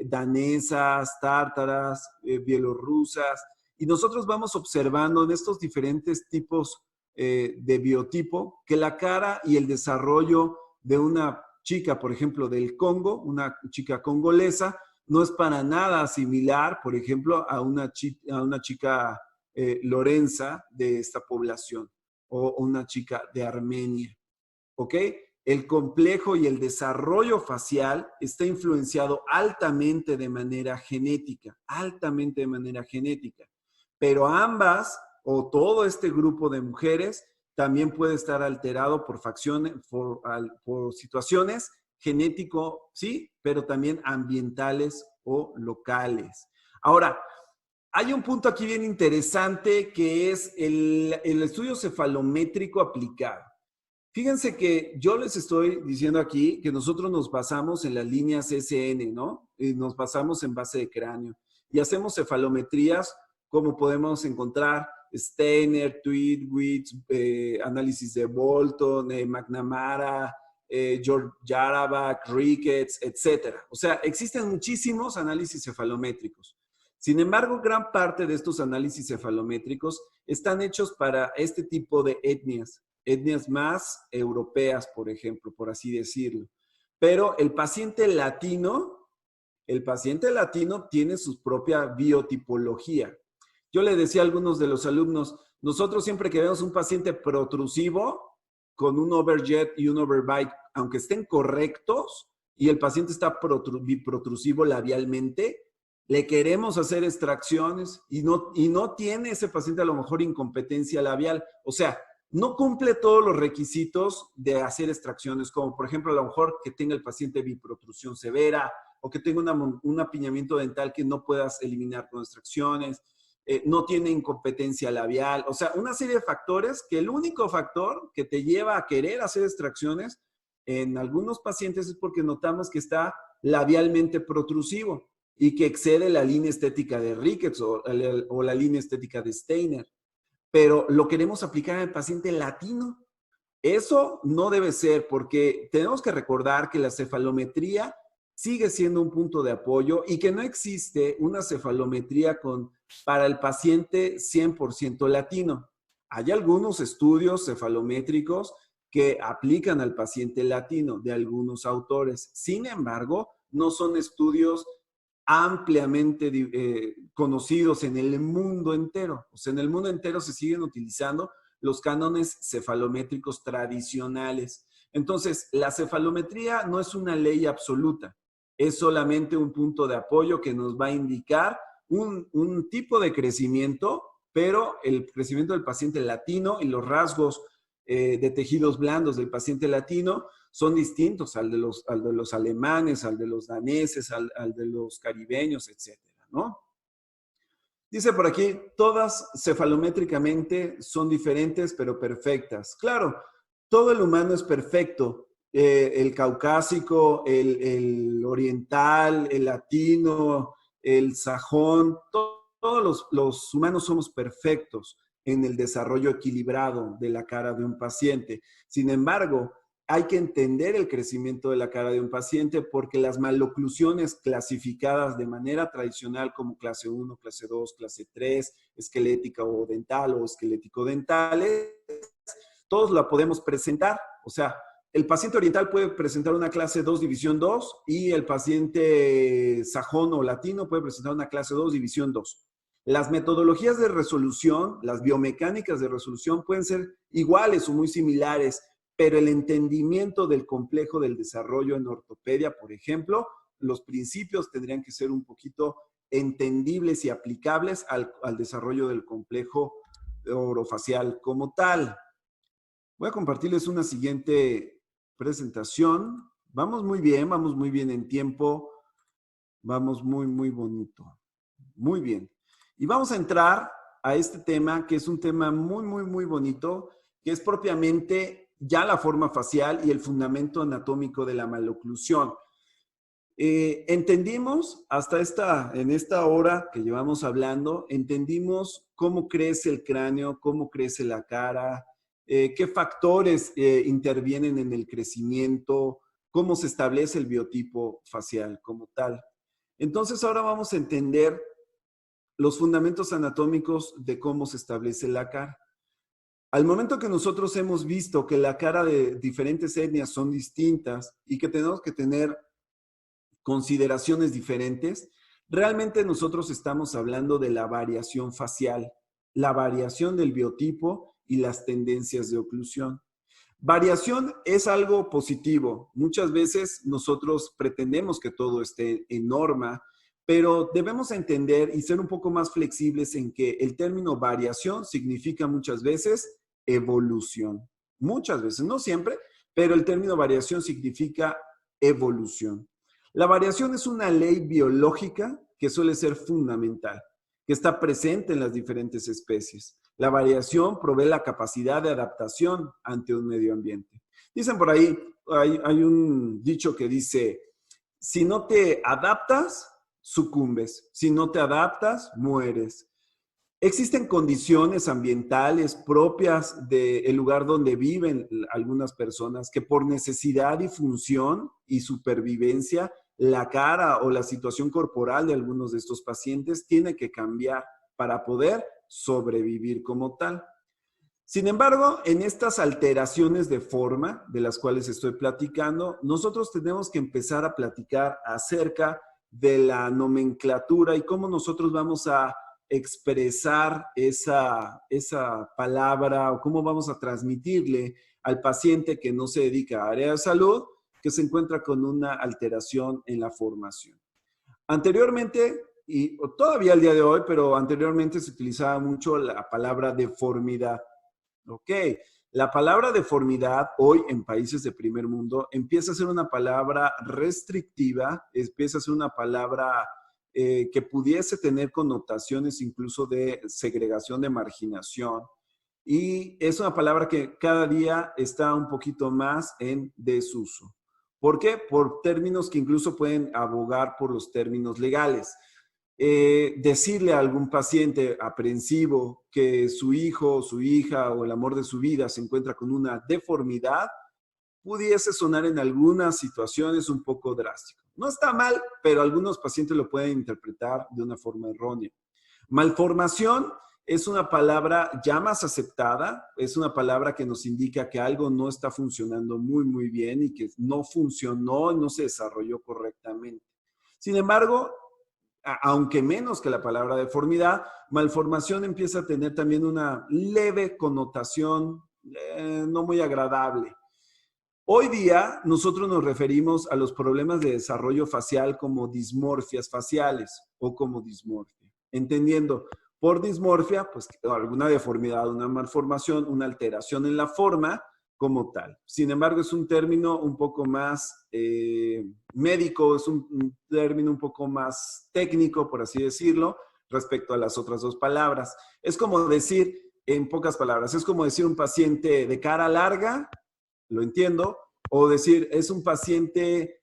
danesas, tártaras, bielorrusas, y nosotros vamos observando en estos diferentes tipos de biotipo que la cara y el desarrollo de una chica, por ejemplo, del Congo, una chica congolesa, no es para nada similar, por ejemplo, a una chica lorenza de esta población o una chica de Armenia, ¿ok? El complejo y el desarrollo facial está influenciado altamente de manera genética, pero ambas o todo este grupo de mujeres también puede estar alterado por situaciones genético, sí, pero también ambientales o locales. Ahora, hay un punto aquí bien interesante que es el estudio cefalométrico aplicado. Fíjense que yo les estoy diciendo aquí que nosotros nos basamos en las líneas SN, ¿no? Y nos basamos en base de cráneo. Y hacemos cefalometrías como podemos encontrar Steiner, Tweedwitz, análisis de Bolton, McNamara, George Yarabak, Ricketts, etc. O sea, existen muchísimos análisis cefalométricos. Sin embargo, gran parte de estos análisis cefalométricos están hechos para este tipo de etnias más europeas, por ejemplo, por así decirlo. Pero el paciente latino tiene su propia biotipología. Yo le decía a algunos de los alumnos, nosotros siempre que vemos un paciente protrusivo con un overjet y un overbite, aunque estén correctos y el paciente está biprotrusivo labialmente, le queremos hacer extracciones y no tiene ese paciente a lo mejor incompetencia labial. O sea, no cumple todos los requisitos de hacer extracciones, como por ejemplo a lo mejor que tenga el paciente biprotrusión severa o que tenga un apiñamiento dental que no puedas eliminar con extracciones, no tiene incompetencia labial. O sea, una serie de factores que el único factor que te lleva a querer hacer extracciones en algunos pacientes es porque notamos que está labialmente protrusivo y que excede la línea estética de Ricketts o la línea estética de Steiner. Pero lo queremos aplicar al paciente latino. Eso no debe ser, porque tenemos que recordar que la cefalometría sigue siendo un punto de apoyo y que no existe una cefalometría para el paciente 100% latino. Hay algunos estudios cefalométricos que aplican al paciente latino de algunos autores. Sin embargo, no son estudios ampliamente conocidos en el mundo entero. O sea, en el mundo entero se siguen utilizando los cánones cefalométricos tradicionales. Entonces, la cefalometría no es una ley absoluta, es solamente un punto de apoyo que nos va a indicar un tipo de crecimiento, pero el crecimiento del paciente latino y los rasgos de tejidos blandos del paciente latino son distintos al de los alemanes, al de los daneses, al de los caribeños, etcétera, ¿no? Dice por aquí, todas cefalométricamente son diferentes, pero perfectas. Claro, todo el humano es perfecto. El caucásico, el oriental, el latino, el sajón, todos los humanos somos perfectos en el desarrollo equilibrado de la cara de un paciente. Sin embargo, hay que entender el crecimiento de la cara de un paciente porque las maloclusiones clasificadas de manera tradicional como clase 1, clase 2, clase 3, esquelética o dental o esquelético-dentales, todos la podemos presentar. O sea, el paciente oriental puede presentar una clase 2, división 2 y el paciente sajón o latino puede presentar una clase 2, división 2. Las metodologías de resolución, las biomecánicas de resolución pueden ser iguales o muy similares, pero el entendimiento del complejo del desarrollo en ortopedia, por ejemplo, los principios tendrían que ser un poquito entendibles y aplicables al desarrollo del complejo orofacial como tal. Voy a compartirles una siguiente presentación. Vamos muy bien en tiempo. Vamos muy bonito. Muy bien. Y vamos a entrar a este tema, que es un tema muy bonito, que es propiamente ya la forma facial y el fundamento anatómico de la maloclusión. Entendimos en esta hora que llevamos hablando, entendimos cómo crece el cráneo, cómo crece la cara, qué factores intervienen en el crecimiento, cómo se establece el biotipo facial como tal. Entonces ahora vamos a entender los fundamentos anatómicos de cómo se establece la cara. Al momento que nosotros hemos visto que la cara de diferentes etnias son distintas y que tenemos que tener consideraciones diferentes, realmente nosotros estamos hablando de la variación facial, la variación del biotipo y las tendencias de oclusión. Variación es algo positivo. Muchas veces nosotros pretendemos que todo esté en norma, pero debemos entender y ser un poco más flexibles en que el término variación significa muchas veces evolución. Muchas veces, no siempre, pero el término variación significa evolución. La variación es una ley biológica que suele ser fundamental, que está presente en las diferentes especies. La variación provee la capacidad de adaptación ante un medio ambiente. Dicen por ahí, hay un dicho que dice, si no te adaptas, sucumbes. Si no te adaptas, mueres. Existen condiciones ambientales propias del lugar donde viven algunas personas que por necesidad y función y supervivencia, la cara o la situación corporal de algunos de estos pacientes tiene que cambiar para poder sobrevivir como tal. Sin embargo, en estas alteraciones de forma de las cuales estoy platicando, nosotros tenemos que empezar a platicar acerca de la nomenclatura y cómo nosotros vamos a expresar esa palabra o cómo vamos a transmitirle al paciente que no se dedica a área de salud, que se encuentra con una alteración en la formación. Anteriormente, y todavía al día de hoy, pero anteriormente se utilizaba mucho la palabra deformidad. Ok, la palabra deformidad hoy en países de primer mundo empieza a ser una palabra restrictiva, empieza a ser una palabra que pudiese tener connotaciones incluso de segregación, de marginación. Y es una palabra que cada día está un poquito más en desuso. ¿Por qué? Por términos que incluso pueden abogar por los términos legales. Decirle a algún paciente aprensivo que su hijo, su hija o el amor de su vida se encuentra con una deformidad, pudiese sonar en algunas situaciones un poco drástico. No está mal, pero algunos pacientes lo pueden interpretar de una forma errónea. Malformación es una palabra ya más aceptada, es una palabra que nos indica que algo no está funcionando muy bien y que no funcionó, no se desarrolló correctamente. Sin embargo, aunque menos que la palabra deformidad, malformación empieza a tener también una leve connotación no muy agradable. Hoy día nosotros nos referimos a los problemas de desarrollo facial como dismorfias faciales o como dismorfia, entendiendo por dismorfia pues alguna deformidad, una malformación, una alteración en la forma como tal. Sin embargo, es un término un poco más médico, es un término un poco más técnico, por así decirlo, respecto a las otras dos palabras. Es como decir, en pocas palabras, es como decir un paciente de cara larga, lo entiendo, o decir es un paciente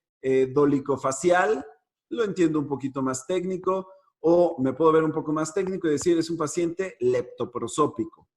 dolicofacial, lo entiendo un poquito más técnico, O me puedo ver un poco más técnico y decir, es un paciente leptoprosópico.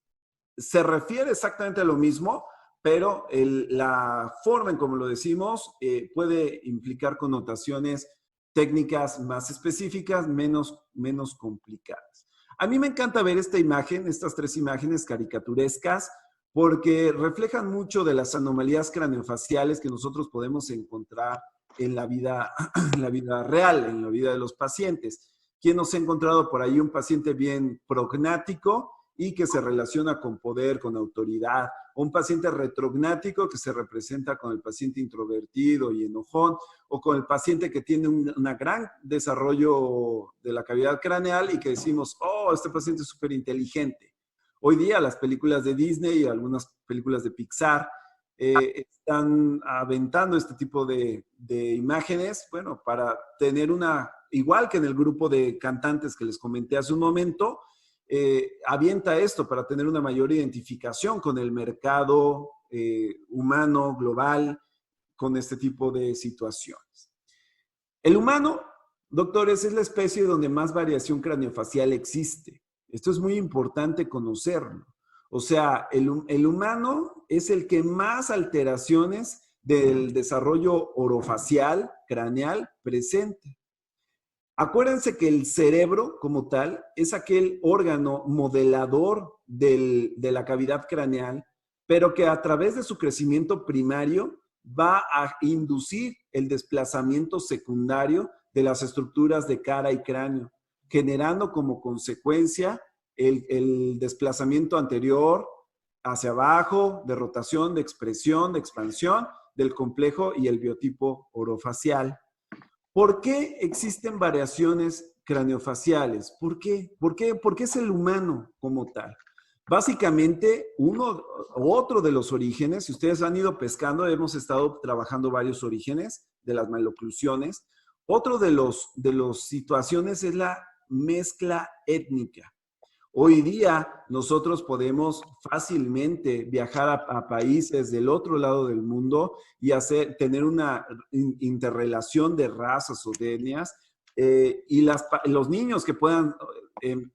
Se refiere exactamente a lo mismo, pero la forma en cómo lo decimos puede implicar connotaciones técnicas más específicas, menos complicadas. A mí me encanta ver esta imagen, estas 3 imágenes caricaturescas, porque reflejan mucho de las anomalías craneofaciales que nosotros podemos encontrar en la vida, en la vida real, en la vida de los pacientes. ¿Quién nos ha encontrado por ahí un paciente bien prognático y que se relaciona con poder, con autoridad? O un paciente retrognático que se representa con el paciente introvertido y enojón, o con el paciente que tiene un gran desarrollo de la cavidad craneal y que decimos, oh, este paciente es súper inteligente. Hoy día las películas de Disney y algunas películas de Pixar están aventando este tipo de imágenes, bueno, para tener igual que en el grupo de cantantes que les comenté hace un momento, avienta esto para tener una mayor identificación con el mercado humano, global, con este tipo de situaciones. El humano, doctores, es la especie donde más variación craneofacial existe. Esto es muy importante conocerlo. O sea, el humano es el que más alteraciones del desarrollo orofacial, craneal, presenta. Acuérdense que el cerebro como tal es aquel órgano modelador de la cavidad craneal, pero que a través de su crecimiento primario va a inducir el desplazamiento secundario de las estructuras de cara y cráneo, generando como consecuencia el desplazamiento anterior hacia abajo, de rotación, de expresión, de expansión del complejo y el biotipo orofacial. ¿Por qué existen variaciones craneofaciales? ¿Por qué? ¿Por qué es el humano como tal? Básicamente, otro de los orígenes, si ustedes han ido pescando, hemos estado trabajando varios orígenes de las maloclusiones. Otro de las situaciones es la mezcla étnica. Hoy día nosotros podemos fácilmente viajar a países del otro lado del mundo y tener una interrelación de razas o de etnias y los niños que puedan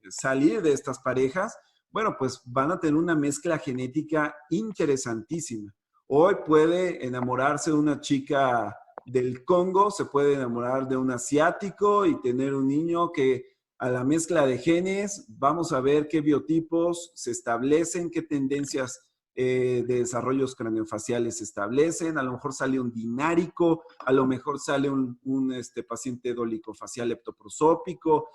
salir de estas parejas, bueno, pues van a tener una mezcla genética interesantísima. Hoy puede enamorarse de una chica del Congo, se puede enamorar de un asiático y tener un niño que a la mezcla de genes, vamos a ver qué biotipos se establecen, qué tendencias de desarrollos craneofaciales se establecen. A lo mejor sale un dinárico, a lo mejor sale un paciente dolicofacial leptoprosópico,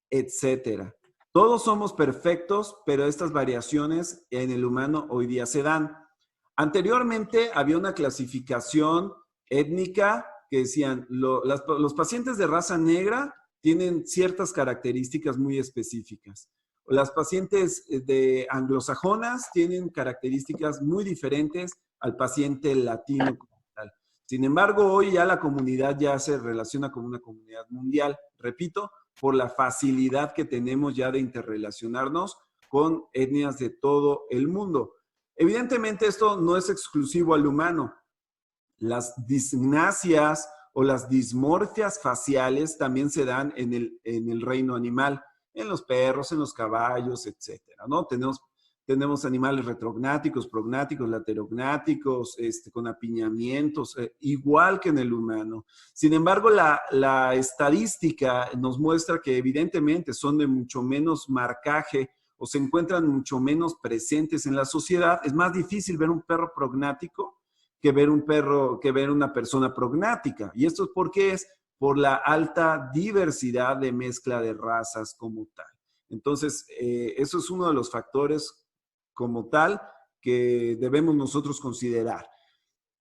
etcétera. Todos somos perfectos, pero estas variaciones en el humano hoy día se dan. Anteriormente había una clasificación étnica que decían los pacientes de raza negra tienen ciertas características muy específicas. Las pacientes de anglosajonas tienen características muy diferentes al paciente latino como tal. Sin embargo, hoy ya la comunidad ya se relaciona con una comunidad mundial, repito, por la facilidad que tenemos ya de interrelacionarnos con etnias de todo el mundo. Evidentemente, esto no es exclusivo al humano. Las disgnasias o las dismorfias faciales también se dan en el reino animal, en los perros, en los caballos, etcétera, ¿no? Tenemos animales retrognáticos, prognáticos, laterognáticos, con apiñamientos, igual que en el humano. Sin embargo, la estadística nos muestra que evidentemente son de mucho menos marcaje o se encuentran mucho menos presentes en la sociedad. Es más difícil ver un perro prognático que ver una persona prognática. Y esto es porque es por la alta diversidad de mezcla de razas como tal. Entonces, eso es uno de los factores como tal que debemos nosotros considerar.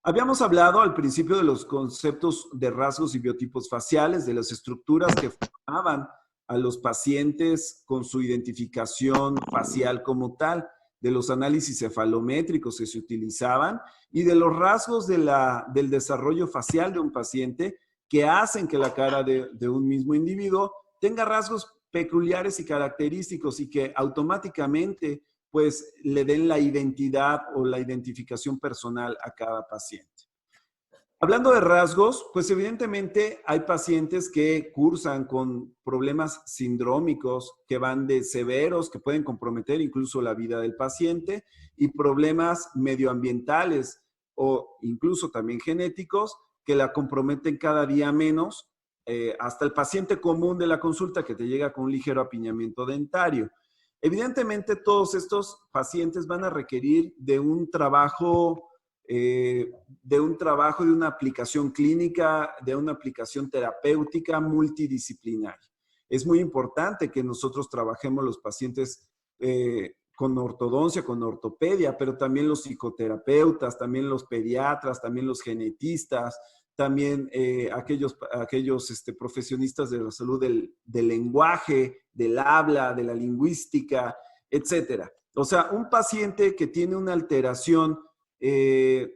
Habíamos hablado al principio de los conceptos de rasgos y biotipos faciales, de las estructuras que formaban a los pacientes con su identificación facial como tal, de los análisis cefalométricos que se utilizaban y de los rasgos del desarrollo facial de un paciente que hacen que la cara de un mismo individuo tenga rasgos peculiares y característicos y que automáticamente pues le den la identidad o la identificación personal a cada paciente. Hablando de rasgos, pues evidentemente hay pacientes que cursan con problemas sindrómicos que van de severos, que pueden comprometer incluso la vida del paciente, y problemas medioambientales o incluso también genéticos que la comprometen cada día menos, hasta el paciente común de la consulta que te llega con un ligero apiñamiento dentario. Evidentemente todos estos pacientes van a requerir de un trabajo, de una aplicación clínica, de una aplicación terapéutica multidisciplinaria. Es muy importante que nosotros trabajemos los pacientes con ortodoncia, con ortopedia, pero también los psicoterapeutas, también los pediatras, también los genetistas, también aquellos profesionistas de la salud del lenguaje, del habla, de la lingüística, etcétera. O sea, un paciente que tiene una alteración de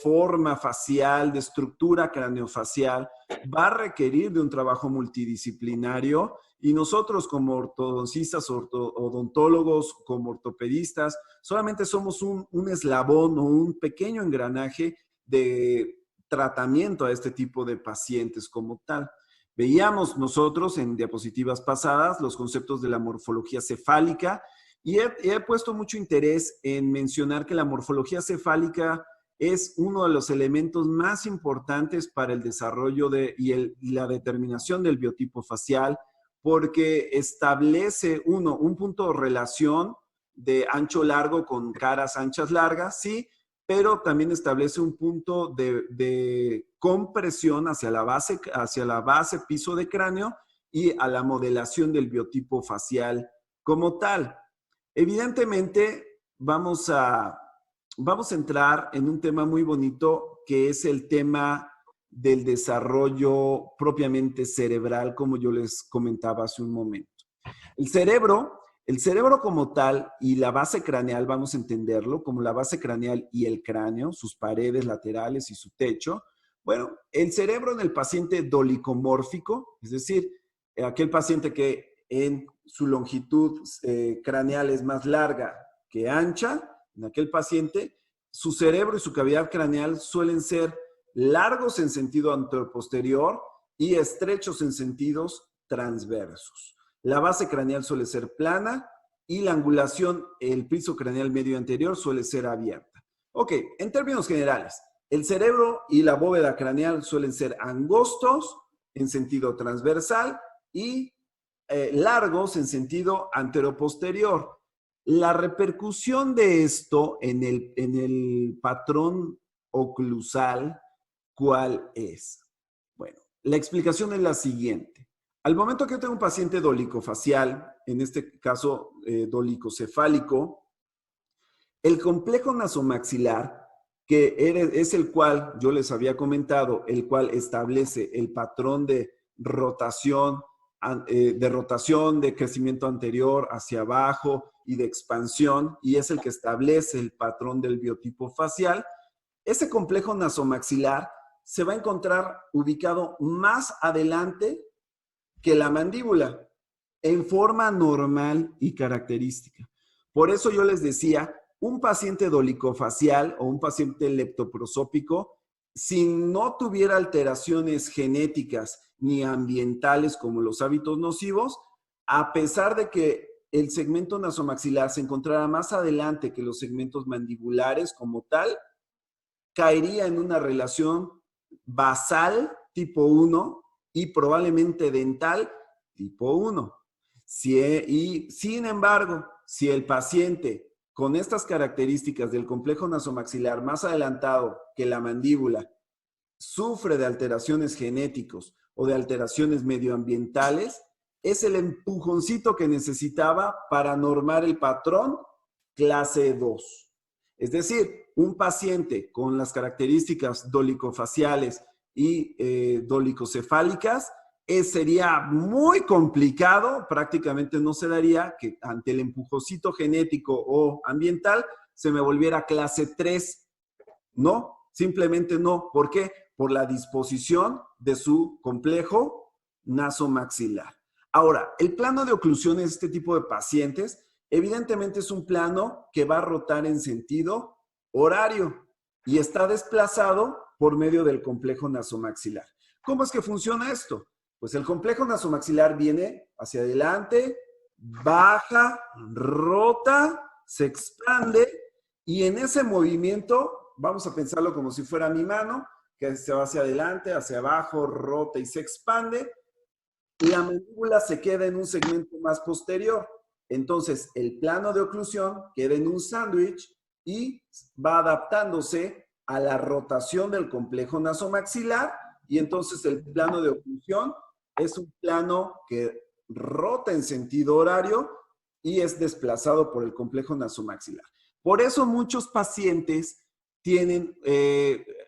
forma facial, de estructura craneofacial, va a requerir de un trabajo multidisciplinario y nosotros como ortodoncistas, odontólogos, como ortopedistas, solamente somos un eslabón o un pequeño engranaje de tratamiento a este tipo de pacientes como tal. Veíamos nosotros en diapositivas pasadas los conceptos de la morfología cefálica y he puesto mucho interés en mencionar que la morfología cefálica es uno de los elementos más importantes para el desarrollo y la determinación del biotipo facial, porque establece un punto de relación de ancho largo con caras anchas largas, sí, pero también establece un punto de compresión hacia la base piso de cráneo y a la modelación del biotipo facial como tal. Evidentemente, vamos a entrar en un tema muy bonito que es el tema del desarrollo propiamente cerebral, como yo les comentaba hace un momento. El cerebro como tal y la base craneal, vamos a entenderlo como la base craneal y el cráneo, sus paredes laterales y su techo. Bueno, el cerebro en el paciente dolicomórfico, es decir, aquel paciente que en su longitud craneal es más larga que ancha, en aquel paciente, su cerebro y su cavidad craneal suelen ser largos en sentido anteroposterior y estrechos en sentidos transversos. La base craneal suele ser plana y la angulación, el piso craneal medio anterior, suele ser abierta. Ok, en términos generales, el cerebro y la bóveda craneal suelen ser angostos en sentido transversal y largos en sentido anteroposterior. La repercusión de esto en el patrón oclusal, ¿cuál es? Bueno, la explicación es la siguiente. Al momento que yo tengo un paciente dolicofacial, en este caso dolicocefálico, el complejo nasomaxilar, que es el cual yo les había comentado, el cual establece el patrón de rotación, de crecimiento anterior hacia abajo y de expansión, y es el que establece el patrón del biotipo facial. Ese complejo nasomaxilar se va a encontrar ubicado más adelante que la mandíbula, en forma normal y característica. Por eso yo les decía, un paciente dolicofacial o un paciente leptoprosópico, si no tuviera alteraciones genéticas ni ambientales como los hábitos nocivos, a pesar de que el segmento nasomaxilar se encontrara más adelante que los segmentos mandibulares como tal, caería en una relación basal tipo 1 y probablemente dental tipo 1. Y sin embargo, si el paciente con estas características del complejo nasomaxilar más adelantado que la mandíbula sufre de alteraciones genéticos o de alteraciones medioambientales, es el empujoncito que necesitaba para normar el patrón clase 2. Es decir, un paciente con las características dolicofaciales y dolicocefálicas sería muy complicado, prácticamente no se daría que ante el empujoncito genético o ambiental se me volviera clase 3. No, simplemente no. ¿Por qué? Por la disposición de su complejo nasomaxilar. Ahora, el plano de oclusión de este tipo de pacientes, evidentemente es un plano que va a rotar en sentido horario y está desplazado por medio del complejo nasomaxilar. ¿Cómo es que funciona esto? Pues el complejo nasomaxilar viene hacia adelante, baja, rota, se expande y en ese movimiento, vamos a pensarlo como si fuera mi mano, que se va hacia adelante, hacia abajo, rota y se expande, la mandíbula se queda en un segmento más posterior. Entonces, el plano de oclusión queda en un sándwich y va adaptándose a la rotación del complejo nasomaxilar y entonces el plano de oclusión es un plano que rota en sentido horario y es desplazado por el complejo nasomaxilar. Por eso muchos pacientes tienen,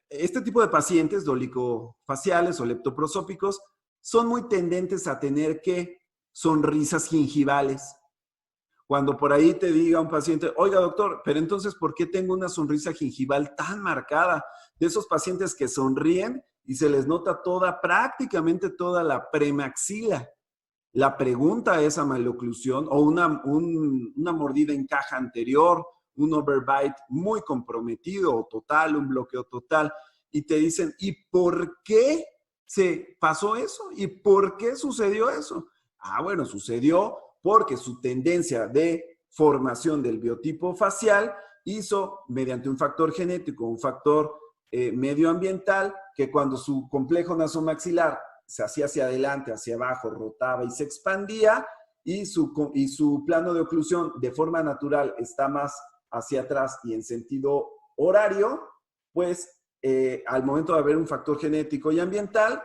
este tipo de pacientes dolicofaciales o leptoprosópicos son muy tendentes a tener que sonrisas gingivales. Cuando por ahí te diga un paciente, oiga doctor, pero entonces, ¿por qué tengo una sonrisa gingival tan marcada? De esos pacientes que sonríen y se les nota prácticamente toda la premaxila. La pregunta es a maloclusión o una mordida en caja anterior, un overbite muy comprometido o total, un bloqueo total. Y te dicen, ¿y por qué se pasó eso? ¿Y por qué sucedió eso? Ah, bueno, sucedió porque su tendencia de formación del biotipo facial hizo, mediante un factor genético, un factor medioambiental, que cuando su complejo nasomaxilar se hacía hacia adelante, hacia abajo, rotaba y se expandía, y su plano de oclusión de forma natural está más hacia atrás y en sentido horario, pues al momento de haber un factor genético y ambiental,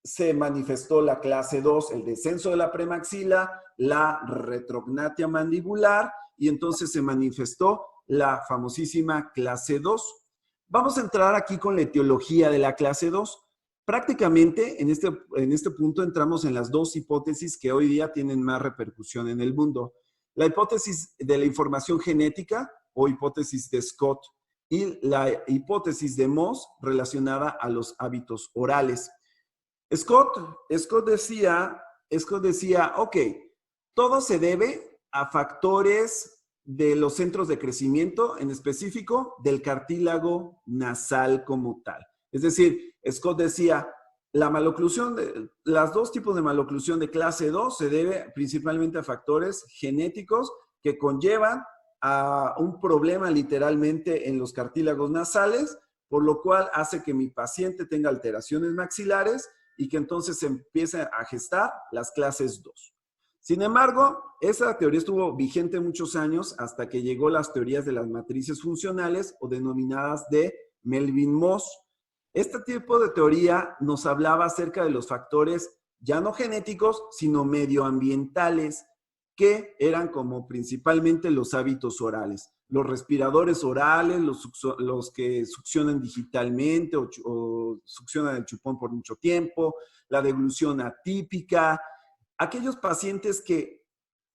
se manifestó la clase 2, el descenso de la premaxila, la retrognatia mandibular, y entonces se manifestó la famosísima clase 2. Vamos a entrar aquí con la etiología de la clase 2. Prácticamente en este punto entramos en las dos hipótesis que hoy día tienen más repercusión en el mundo. La hipótesis de la información genética o hipótesis de Scott y la hipótesis de Moss relacionada a los hábitos orales. Scott decía, ok, todo se debe a factores de los centros de crecimiento, en específico del cartílago nasal como tal. Es decir, Scott decía, las dos tipos de maloclusión de clase 2 se debe principalmente a factores genéticos que conllevan a un problema literalmente en los cartílagos nasales, por lo cual hace que mi paciente tenga alteraciones maxilares y que entonces se empiecen a gestar las clases 2. Sin embargo, esa teoría estuvo vigente muchos años hasta que llegó las teorías de las matrices funcionales o denominadas de Melvin-Moss. Este tipo de teoría nos hablaba acerca de los factores ya no genéticos, sino medioambientales, que eran como principalmente los hábitos orales. Los respiradores orales, los que succionan digitalmente o succionan el chupón por mucho tiempo, la deglución atípica, aquellos pacientes que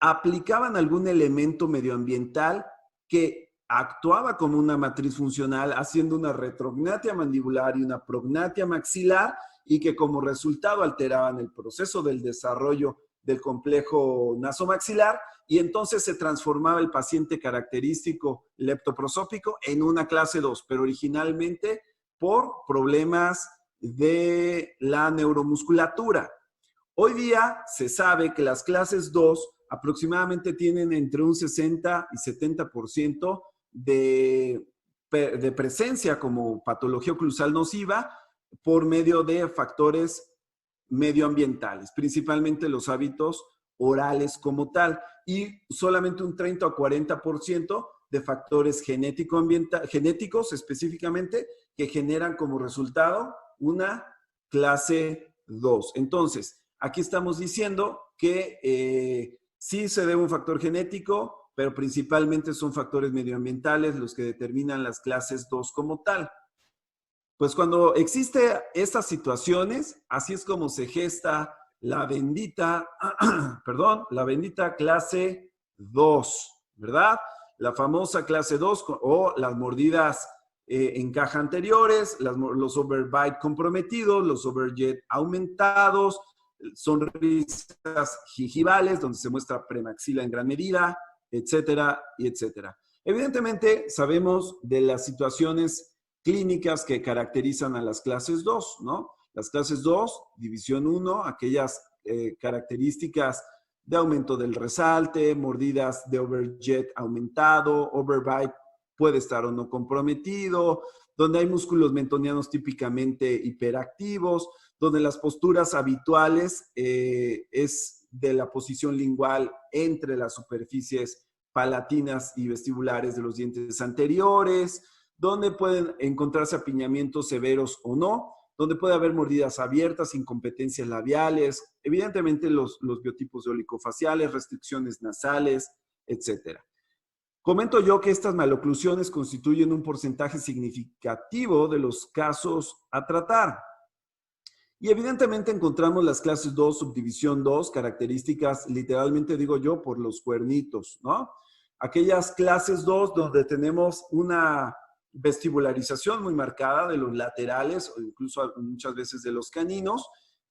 aplicaban algún elemento medioambiental que actuaba como una matriz funcional, haciendo una retrognatia mandibular y una prognatia maxilar, y que como resultado alteraban el proceso del desarrollo del complejo nasomaxilar, y entonces se transformaba el paciente característico leptoprosópico en una clase 2, pero originalmente por problemas de la neuromusculatura. Hoy día se sabe que las clases 2 aproximadamente tienen entre un 60 y 70% de presencia como patología oclusal nociva por medio de factores medioambientales, principalmente los hábitos orales como tal, y solamente un 30 o 40% de factores genéticos específicamente que generan como resultado una clase 2. Entonces, aquí estamos diciendo que sí se debe un factor genético, pero principalmente son factores medioambientales los que determinan las clases 2 como tal. Pues cuando existe estas situaciones, así es como se gesta la bendita, la bendita clase 2, ¿verdad? La famosa clase 2 o las mordidas en caja anteriores, los overbite comprometidos, los overjet aumentados, sonrisas gingivales, donde se muestra premaxila en gran medida, etcétera, y etcétera. Evidentemente, sabemos de las situaciones clínicas que caracterizan a las clases 2, ¿no? Las clases 2, división 1, aquellas características de aumento del resalte, mordidas de overjet aumentado, overbite puede estar o no comprometido, donde hay músculos mentonianos típicamente hiperactivos, donde las posturas habituales es de la posición lingual entre las superficies palatinas y vestibulares de los dientes anteriores, donde pueden encontrarse apiñamientos severos o no, donde puede haber mordidas abiertas, incompetencias labiales, evidentemente los biotipos de olicofaciales, restricciones nasales, etc. Comento yo que estas maloclusiones constituyen un porcentaje significativo de los casos a tratar. Y evidentemente encontramos las clases 2, subdivisión 2, características, literalmente digo yo, por los cuernitos, ¿no? Aquellas clases 2 donde tenemos una vestibularización muy marcada de los laterales o incluso muchas veces de los caninos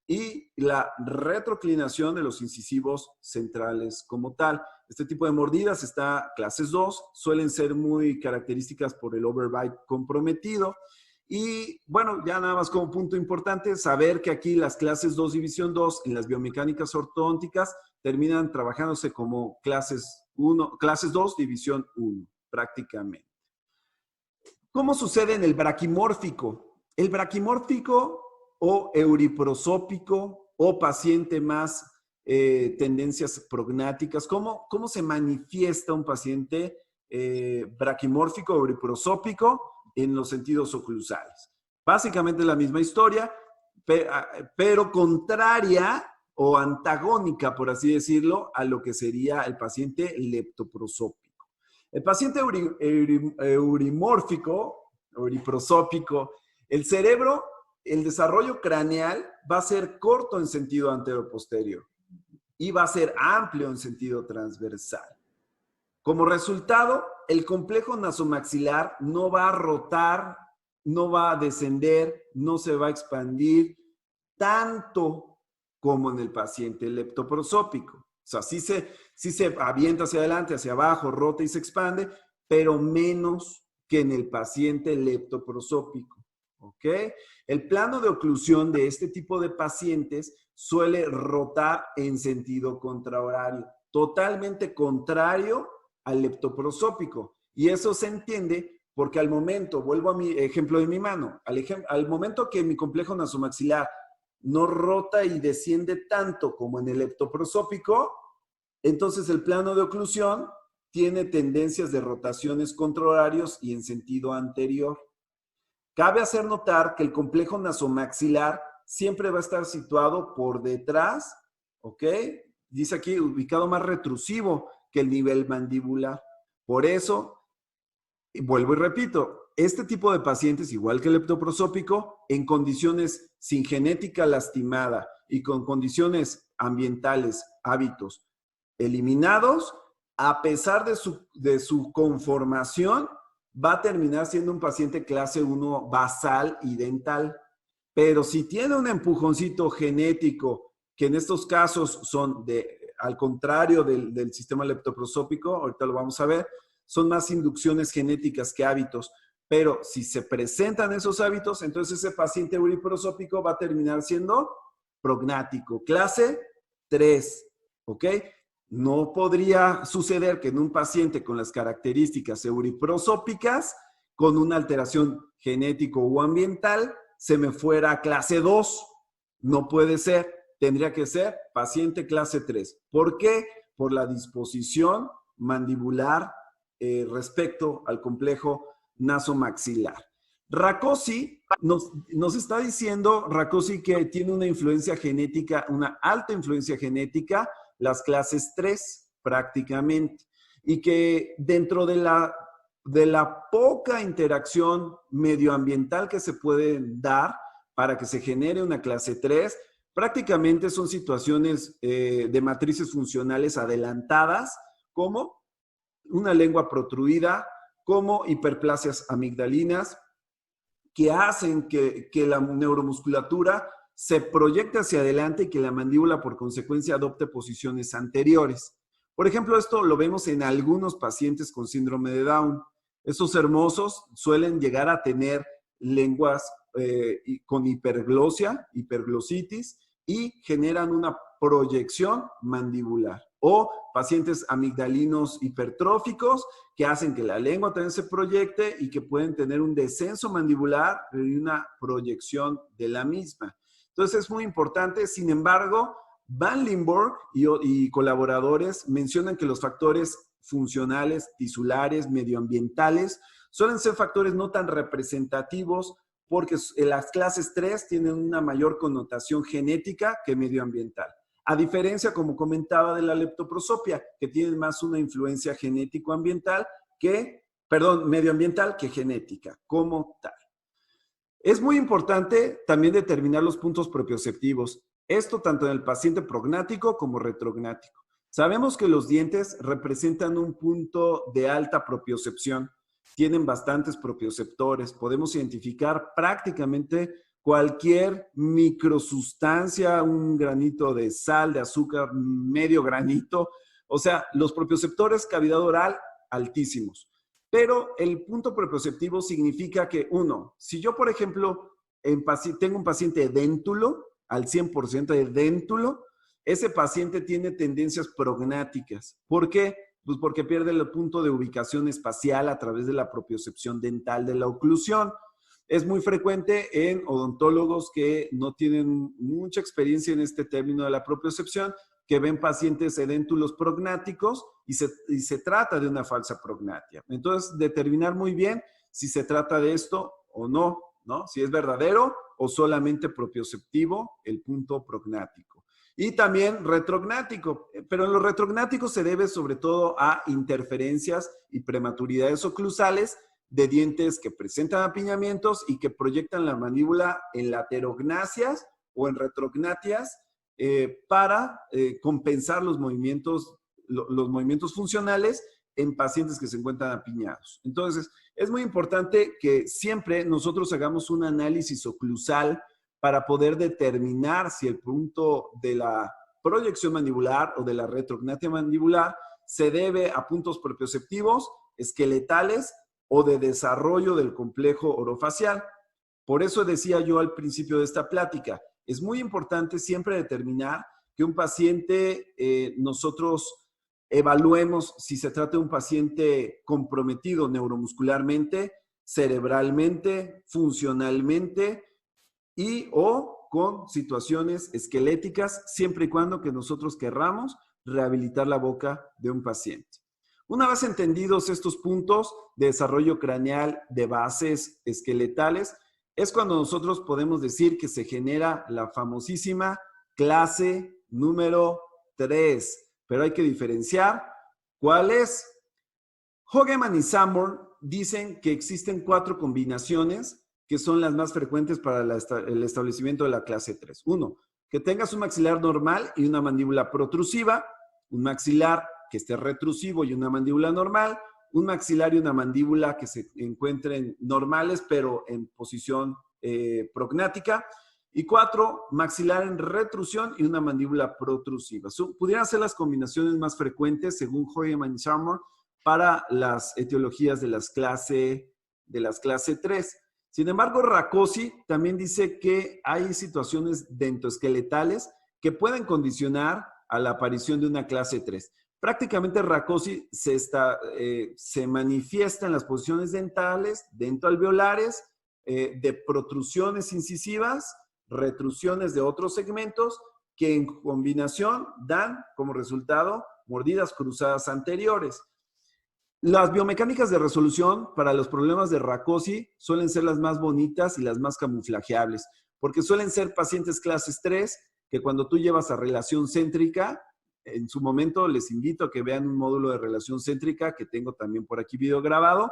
y la retroclinación de los incisivos centrales como tal. Este tipo de mordidas está clases 2, suelen ser muy características por el overbite comprometido. Y bueno, ya nada más como punto importante, saber que aquí las clases 2, división 2 en las biomecánicas ortodónticas terminan trabajándose como clases 2, división 1, prácticamente. ¿Cómo sucede en el braquimórfico? El braquimórfico o euriprosópico o paciente más tendencias prognáticas, ¿cómo se manifiesta un paciente braquimórfico o euriprosópico en los sentidos oclusales? Básicamente la misma historia, pero contraria o antagónica, por así decirlo, a lo que sería el paciente leptoprosópico. El paciente eurimórfico, euriprosópico, el cerebro, el desarrollo craneal va a ser corto en sentido antero-posterior y va a ser amplio en sentido transversal. Como resultado, el complejo nasomaxilar no va a rotar, no va a descender, no se va a expandir tanto como en el paciente leptoprosópico. O sea, sí se avienta hacia adelante, hacia abajo, rota y se expande, pero menos que en el paciente leptoprosópico. ¿Ok? El plano de oclusión de este tipo de pacientes suele rotar en sentido contrahorario, totalmente contrario al leptoprosópico. Y eso se entiende porque al momento, vuelvo a mi ejemplo de mi mano, al momento que mi complejo nasomaxilar no rota y desciende tanto como en el leptoprosópico, entonces el plano de oclusión tiene tendencias de rotaciones contrahorarios y en sentido anterior. Cabe hacer notar que el complejo nasomaxilar siempre va a estar situado por detrás, ¿ok? Dice aquí, ubicado más retrusivo que el nivel mandibular. Por eso, vuelvo y repito, este tipo de pacientes, igual que el leptoprosópico, en condiciones sin genética lastimada y con condiciones ambientales, hábitos eliminados, a pesar de su conformación, va a terminar siendo un paciente clase 1 basal y dental. Pero si tiene un empujoncito genético, que en estos casos son al contrario del sistema leptoprosópico, ahorita lo vamos a ver, son más inducciones genéticas que hábitos. Pero si se presentan esos hábitos, entonces ese paciente euriprosópico va a terminar siendo prognático, clase 3, ¿ok? No podría suceder que en un paciente con las características euriprosópicas, con una alteración genético o ambiental, se me fuera a clase 2. No puede ser. Tendría que ser paciente clase 3. ¿Por qué? Por la disposición mandibular respecto al complejo nasomaxilar. Rakoczy nos está diciendo, Rakoczy, que tiene una influencia genética, una alta influencia genética, las clases 3 prácticamente, y que dentro de la poca interacción medioambiental que se puede dar para que se genere una clase 3, prácticamente son situaciones de matrices funcionales adelantadas, como una lengua protruida, como hiperplasias amigdalinas, que hacen que la neuromusculatura se proyecte hacia adelante y que la mandíbula por consecuencia adopte posiciones anteriores. Por ejemplo, esto lo vemos en algunos pacientes con síndrome de Down. Estos hermosos suelen llegar a tener lenguas con hiperglosia, hiperglositis, y generan una proyección mandibular. O pacientes amigdalinos hipertróficos que hacen que la lengua también se proyecte y que pueden tener un descenso mandibular y una proyección de la misma. Entonces es muy importante. Sin embargo, Van Limburg y colaboradores mencionan que los factores funcionales, tisulares, medioambientales, suelen ser factores no tan representativos porque las clases 3 tienen una mayor connotación genética que medioambiental. A diferencia, como comentaba, de la leptoprosopia, que tiene más una influencia genético-ambiental medioambiental que genética, como tal. Es muy importante también determinar los puntos propioceptivos. Esto tanto en el paciente prognático como retrognático. Sabemos que los dientes representan un punto de alta propiocepción. Tienen bastantes propioceptores. Podemos identificar prácticamente cualquier microsustancia, un granito de sal, de azúcar, medio granito. O sea, los propioceptores cavidad oral altísimos. Pero el punto propioceptivo significa que, uno, si yo, por ejemplo, tengo un paciente edéntulo, al 100% edéntulo, ese paciente tiene tendencias prognáticas. ¿Por qué? Pues porque pierde el punto de ubicación espacial a través de la propiocepción dental de la oclusión. Es muy frecuente en odontólogos que no tienen mucha experiencia en este término de la propiocepción, que ven pacientes edéntulos prognáticos y se trata de una falsa prognatia. Entonces, determinar muy bien si se trata de esto o no, ¿no? Si es verdadero o solamente propioceptivo el punto prognático. Y también retrognático, pero en los retrognáticos se debe sobre todo a interferencias y prematuridades oclusales de dientes que presentan apiñamientos y que proyectan la mandíbula en laterognasias o en retrognatias para compensar los movimientos funcionales en pacientes que se encuentran apiñados. Entonces, es muy importante que siempre nosotros hagamos un análisis oclusal para poder determinar si el punto de la proyección mandibular o de la retrognatia mandibular se debe a puntos propioceptivos, esqueletales o de desarrollo del complejo orofacial. Por eso decía yo al principio de esta plática, es muy importante siempre determinar que un paciente, nosotros evaluemos si se trata de un paciente comprometido neuromuscularmente, cerebralmente, funcionalmente y o con situaciones esqueléticas, siempre y cuando que nosotros querramos rehabilitar la boca de un paciente. Una vez entendidos estos puntos de desarrollo craneal de bases esqueletales, es cuando nosotros podemos decir que se genera la famosísima clase número 3. Pero hay que diferenciar cuál es. Hogeman y Sanborn dicen que existen 4 combinaciones que son las más frecuentes para el establecimiento de la clase 3. 1, que tengas un maxilar normal y una mandíbula protrusiva, un maxilar que esté retrusivo y una mandíbula normal, un maxilar y una mandíbula que se encuentren normales pero en posición prognática, y 4, maxilar en retrusión y una mandíbula protrusiva. Pudieran ser las combinaciones más frecuentes según Hogeman y Sanborn para las etiologías de las clase 3. Sin embargo, Rakosi también dice que hay situaciones dentoesqueletales que pueden condicionar a la aparición de una clase 3. Prácticamente Rakosi se manifiesta en las posiciones dentales, dentoalveolares, de protrusiones incisivas, retrusiones de otros segmentos que en combinación dan como resultado mordidas cruzadas anteriores. Las biomecánicas de resolución para los problemas de Rakosi suelen ser las más bonitas y las más camuflajeables, porque suelen ser pacientes clases 3 que cuando tú llevas a relación céntrica, en su momento les invito a que vean un módulo de relación céntrica que tengo también por aquí video grabado.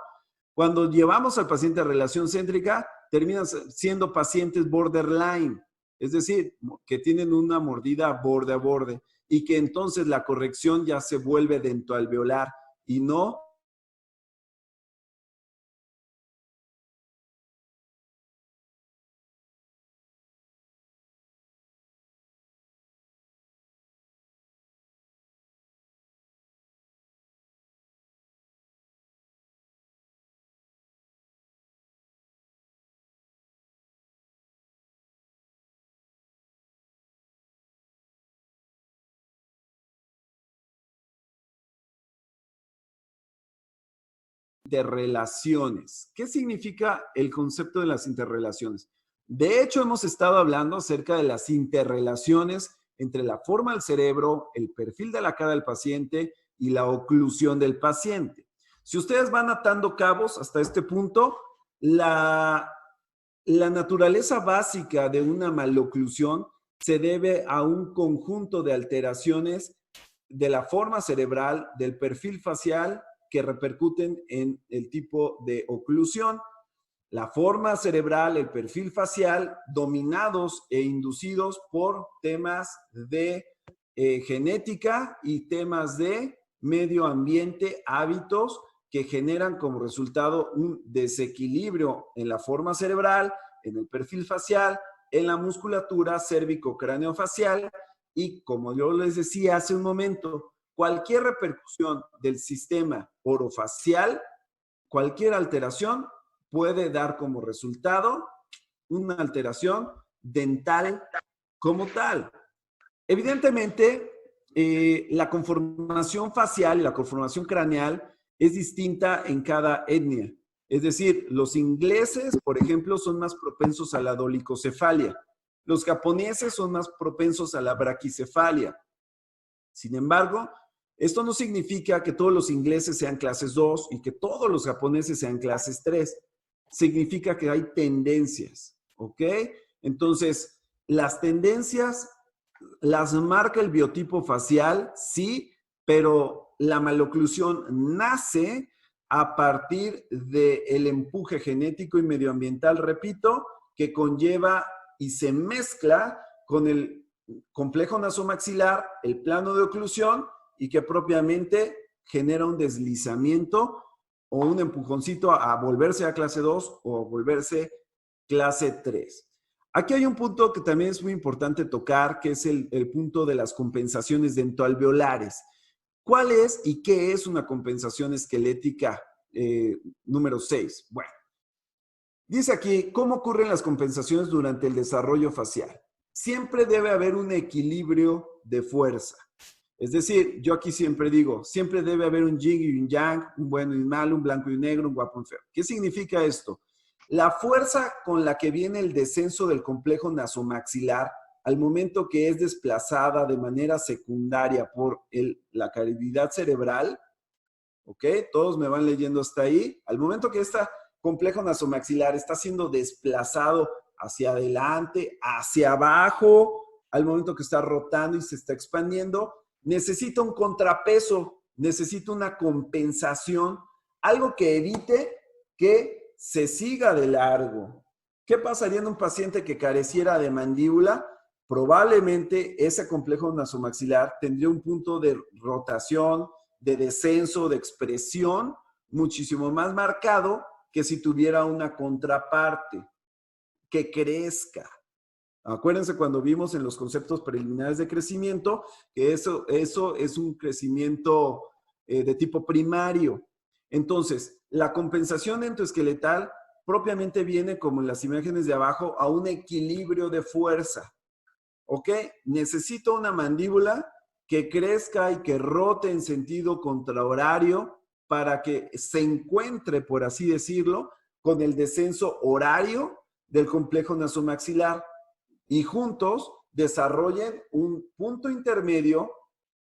Cuando llevamos al paciente a relación céntrica, terminan siendo pacientes borderline, es decir, que tienen una mordida borde a borde y que entonces la corrección ya se vuelve dentoalveolar y no interrelaciones. ¿Qué significa el concepto de las interrelaciones? De hecho, hemos estado hablando acerca de las interrelaciones entre la forma del cerebro, el perfil de la cara del paciente y la oclusión del paciente. Si ustedes van atando cabos hasta este punto, la naturaleza básica de una maloclusión se debe a un conjunto de alteraciones de la forma cerebral, del perfil facial, que repercuten en el tipo de oclusión. La forma cerebral, el perfil facial, dominados e inducidos por temas de genética y temas de medio ambiente, hábitos que generan como resultado un desequilibrio en la forma cerebral, en el perfil facial, en la musculatura cérvico-craneofacial y, como yo les decía hace un momento, cualquier repercusión del sistema orofacial, cualquier alteración puede dar como resultado una alteración dental como tal. Evidentemente, la conformación facial y la conformación craneal es distinta en cada etnia. Es decir, los ingleses, por ejemplo, son más propensos a la dolicocefalia. Los japoneses son más propensos a la braquicefalia. Sin embargo, esto no significa que todos los ingleses sean clases 2 y que todos los japoneses sean clases 3. Significa que hay tendencias, ¿ok? Entonces, las tendencias las marca el biotipo facial, sí, pero la maloclusión nace a partir del empuje genético y medioambiental, repito, que conlleva y se mezcla con el complejo nasomaxilar, el plano de oclusión, y que propiamente genera un deslizamiento o un empujoncito a volverse a clase 2 o a volverse clase 3. Aquí hay un punto que también es muy importante tocar, que es el punto de las compensaciones dentoalveolares. ¿Cuál es y qué es una compensación esquelética número 6? Bueno, dice aquí, ¿cómo ocurren las compensaciones durante el desarrollo facial? Siempre debe haber un equilibrio de fuerza. Es decir, yo aquí siempre digo, siempre debe haber un yin y un yang, un bueno y un malo, un blanco y un negro, un guapo y un feo. ¿Qué significa esto? La fuerza con la que viene el descenso del complejo nasomaxilar al momento que es desplazada de manera secundaria por la cavidad cerebral, ¿ok? Todos me van leyendo hasta ahí. Al momento que este complejo nasomaxilar está siendo desplazado hacia adelante, hacia abajo, al momento que está rotando y se está expandiendo, necesita un contrapeso, necesita una compensación, algo que evite que se siga de largo. ¿Qué pasaría en un paciente que careciera de mandíbula? Probablemente ese complejo nasomaxilar tendría un punto de rotación, de descenso, de expresión muchísimo más marcado que si tuviera una contraparte que crezca. Acuérdense cuando vimos en los conceptos preliminares de crecimiento que eso es un crecimiento de tipo primario. Entonces, la compensación endoesqueletal propiamente viene, como en las imágenes de abajo, a un equilibrio de fuerza. ¿Ok? Necesito una mandíbula que crezca y que rote en sentido contrahorario para que se encuentre, por así decirlo, con el descenso horario del complejo nasomaxilar y juntos desarrollen un punto intermedio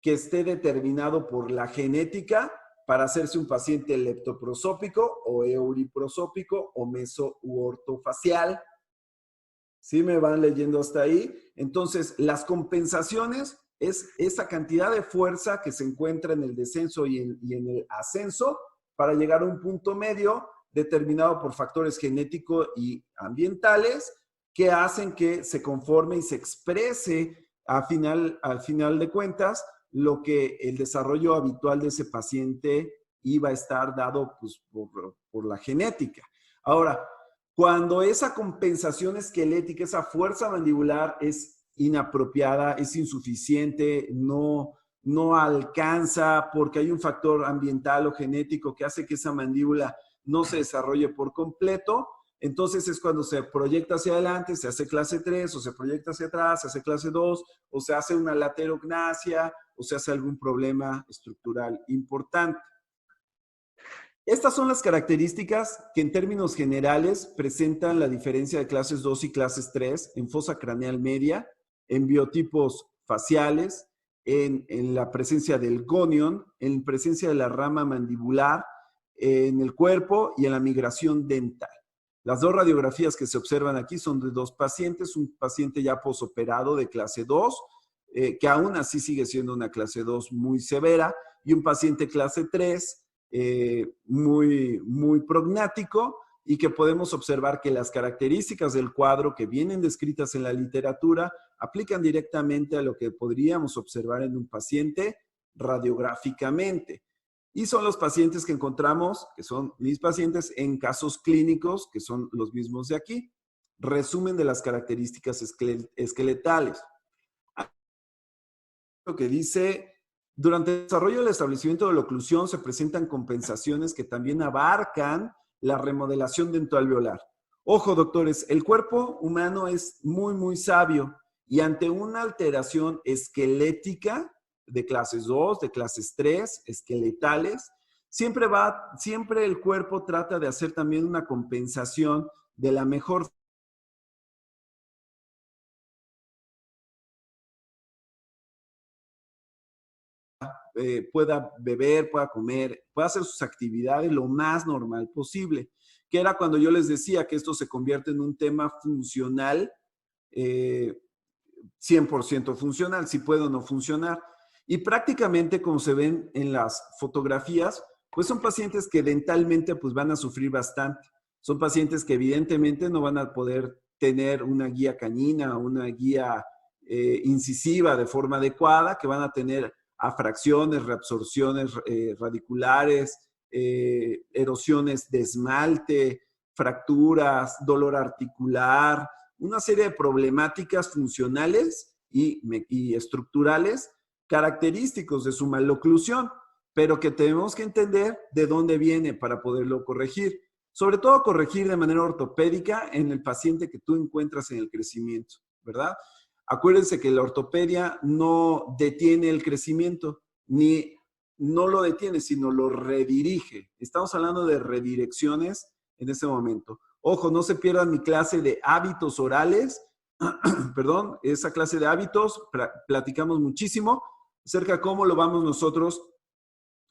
que esté determinado por la genética para hacerse un paciente leptoprosópico o euriprosópico o meso u ortofacial. ¿Sí me van leyendo hasta ahí? Entonces, las compensaciones es esa cantidad de fuerza que se encuentra en el descenso y en el ascenso para llegar a un punto medio determinado por factores genéticos y ambientales que hacen que se conforme y se exprese al final de cuentas lo que el desarrollo habitual de ese paciente iba a estar dado pues, por la genética. Ahora, cuando esa compensación esquelética, esa fuerza mandibular es inapropiada, es insuficiente, no alcanza porque hay un factor ambiental o genético que hace que esa mandíbula no se desarrolle por completo, entonces es cuando se proyecta hacia adelante, se hace clase 3, o se proyecta hacia atrás, se hace clase 2, o se hace una laterognasia, o se hace algún problema estructural importante. Estas son las características que en términos generales presentan la diferencia de clases 2 y clases 3 en fosa craneal media, en biotipos faciales, en la presencia del gonion, en presencia de la rama mandibular, en el cuerpo y en la migración dental. Las dos radiografías que se observan aquí son de dos pacientes, un paciente ya posoperado de clase 2, que aún así sigue siendo una clase 2 muy severa, y un paciente clase 3, muy prognático, y que podemos observar que las características del cuadro que vienen descritas en la literatura aplican directamente a lo que podríamos observar en un paciente radiográficamente. Y son los pacientes que encontramos, que son mis pacientes en casos clínicos, que son los mismos de aquí. Resumen de las características esqueletales. Lo que dice, durante el desarrollo del establecimiento de la oclusión se presentan compensaciones que también abarcan la remodelación dentoalveolar. Ojo, doctores, el cuerpo humano es muy sabio y ante una alteración esquelética de clases 2, de clases 3, esqueletales, siempre el cuerpo trata de hacer también una compensación de la mejor pueda beber, pueda comer, pueda hacer sus actividades lo más normal posible, que era cuando yo les decía que esto se convierte en un tema funcional, 100% funcional, si puede o no funcionar. Y prácticamente, como se ven en las fotografías, pues son pacientes que dentalmente pues van a sufrir bastante. Son pacientes que evidentemente no van a poder tener una guía canina, una guía incisiva de forma adecuada, que van a tener afracciones, reabsorciones radiculares, erosiones de esmalte, fracturas, dolor articular, una serie de problemáticas funcionales y estructurales característicos de su maloclusión, pero que tenemos que entender de dónde viene para poderlo corregir. Sobre todo corregir de manera ortopédica en el paciente que tú encuentras en el crecimiento, ¿verdad? Acuérdense que la ortopedia no detiene el crecimiento, ni no lo detiene, sino lo redirige. Estamos hablando de redirecciones en este momento. Ojo, no se pierdan mi clase de hábitos orales, perdón, esa clase de hábitos, platicamos muchísimo acerca de cómo lo vamos nosotros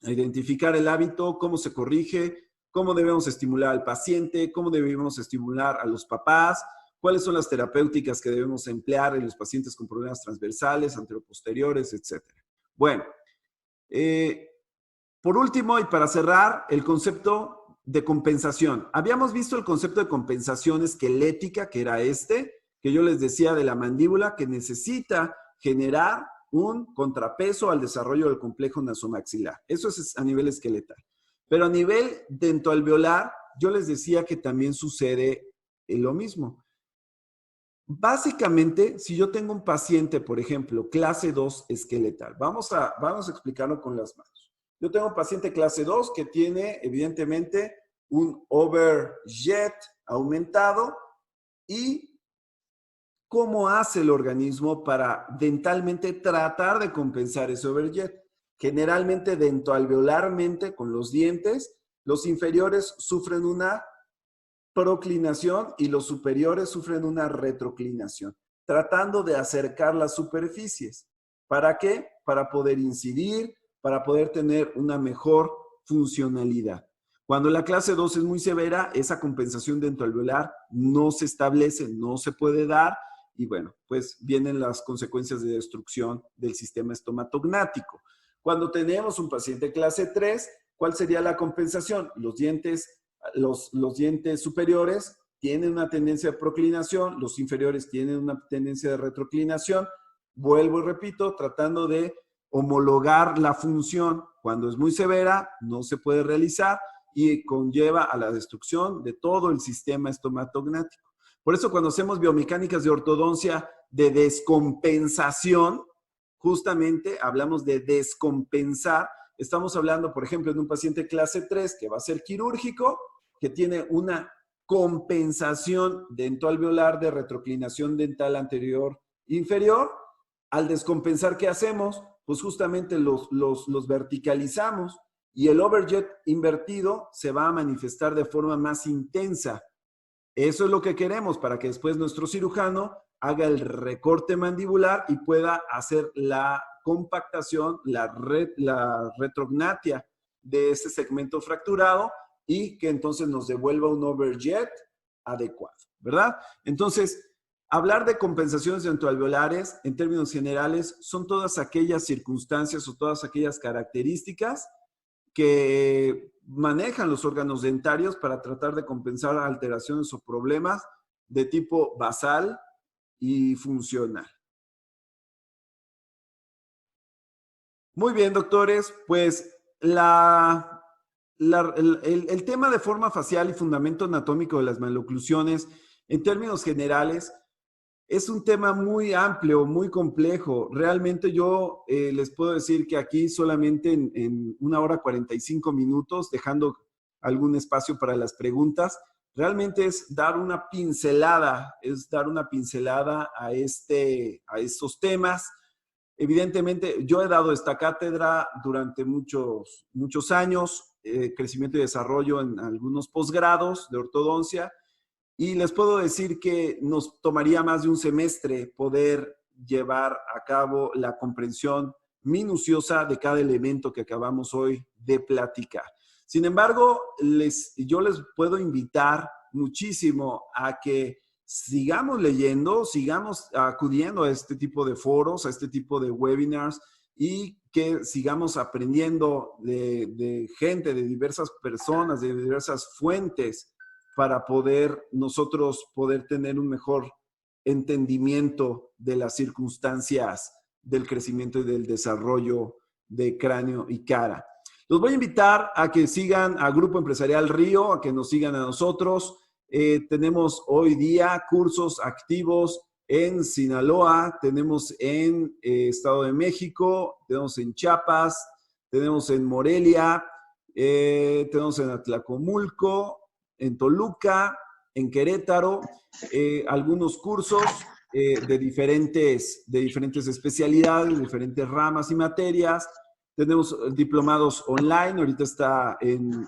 a identificar el hábito, cómo se corrige, cómo debemos estimular al paciente, cómo debemos estimular a los papás, cuáles son las terapéuticas que debemos emplear en los pacientes con problemas transversales, anteroposteriores, etc. Bueno, por último y para cerrar, el concepto de compensación. Habíamos visto el concepto de compensación esquelética, que era que yo les decía de la mandíbula, que necesita generar un contrapeso al desarrollo del complejo nasomaxilar. Eso es a nivel esqueletal. Pero a nivel dentoalveolar, yo les decía que también sucede lo mismo. Básicamente, si yo tengo un paciente, por ejemplo, clase 2 esqueletal, vamos a explicarlo con las manos. Yo tengo un paciente clase 2 que tiene, evidentemente, un overjet aumentado. ¿Y cómo hace el organismo para dentalmente tratar de compensar ese overjet? Generalmente, dentoalveolarmente, con los dientes, los inferiores sufren una proclinación y los superiores sufren una retroclinación, tratando de acercar las superficies. ¿Para qué? Para poder incidir, para poder tener una mejor funcionalidad. Cuando la clase 2 es muy severa, esa compensación dentoalveolar no se establece, no se puede dar, y bueno, pues vienen las consecuencias de destrucción del sistema estomatognático. Cuando tenemos un paciente clase 3, ¿cuál sería la compensación? Los dientes superiores tienen una tendencia de proclinación, los inferiores tienen una tendencia de retroclinación. Vuelvo y repito, tratando de homologar la función. Cuando es muy severa, no se puede realizar y conlleva a la destrucción de todo el sistema estomatognático. Por eso cuando hacemos biomecánicas de ortodoncia de descompensación, justamente hablamos de descompensar. Estamos hablando, por ejemplo, de un paciente clase 3 que va a ser quirúrgico, que tiene una compensación dentoalveolar de retroclinación dental anterior inferior. Al descompensar, ¿qué hacemos? Pues justamente los verticalizamos y el overjet invertido se va a manifestar de forma más intensa. Eso es lo que queremos para que después nuestro cirujano haga el recorte mandibular y pueda hacer la compactación, la retrognatia de ese segmento fracturado y que entonces nos devuelva un overjet adecuado, ¿verdad? Entonces, hablar de compensaciones dentoalveolares en términos generales son todas aquellas circunstancias o todas aquellas características que manejan los órganos dentarios para tratar de compensar alteraciones o problemas de tipo basal y funcional. Muy bien, doctores, pues el tema de forma facial y fundamento anatómico de las maloclusiones, en términos generales, es un tema muy amplio, muy complejo. Realmente yo les puedo decir que aquí solamente en 1 hora 45 minutos, dejando algún espacio para las preguntas, realmente es dar una pincelada, a estos temas. Evidentemente, yo he dado esta cátedra durante muchos años, crecimiento y desarrollo en algunos posgrados de ortodoncia, y les puedo decir que nos tomaría más de un semestre poder llevar a cabo la comprensión minuciosa de cada elemento que acabamos hoy de platicar. Sin embargo, yo les puedo invitar muchísimo a que sigamos leyendo, sigamos acudiendo a este tipo de foros, a este tipo de webinars y que sigamos aprendiendo de gente, de diversas personas, de diversas fuentes para nosotros poder tener un mejor entendimiento de las circunstancias del crecimiento y del desarrollo de cráneo y cara. Los voy a invitar a que sigan a Grupo Empresarial Río, a que nos sigan a nosotros. Tenemos hoy día cursos activos en Sinaloa, tenemos en Estado de México, tenemos en Chiapas, tenemos en Morelia, tenemos en Atlacomulco, en Toluca, en Querétaro, algunos cursos de diferentes especialidades, diferentes ramas y materias. Tenemos diplomados online, ahorita está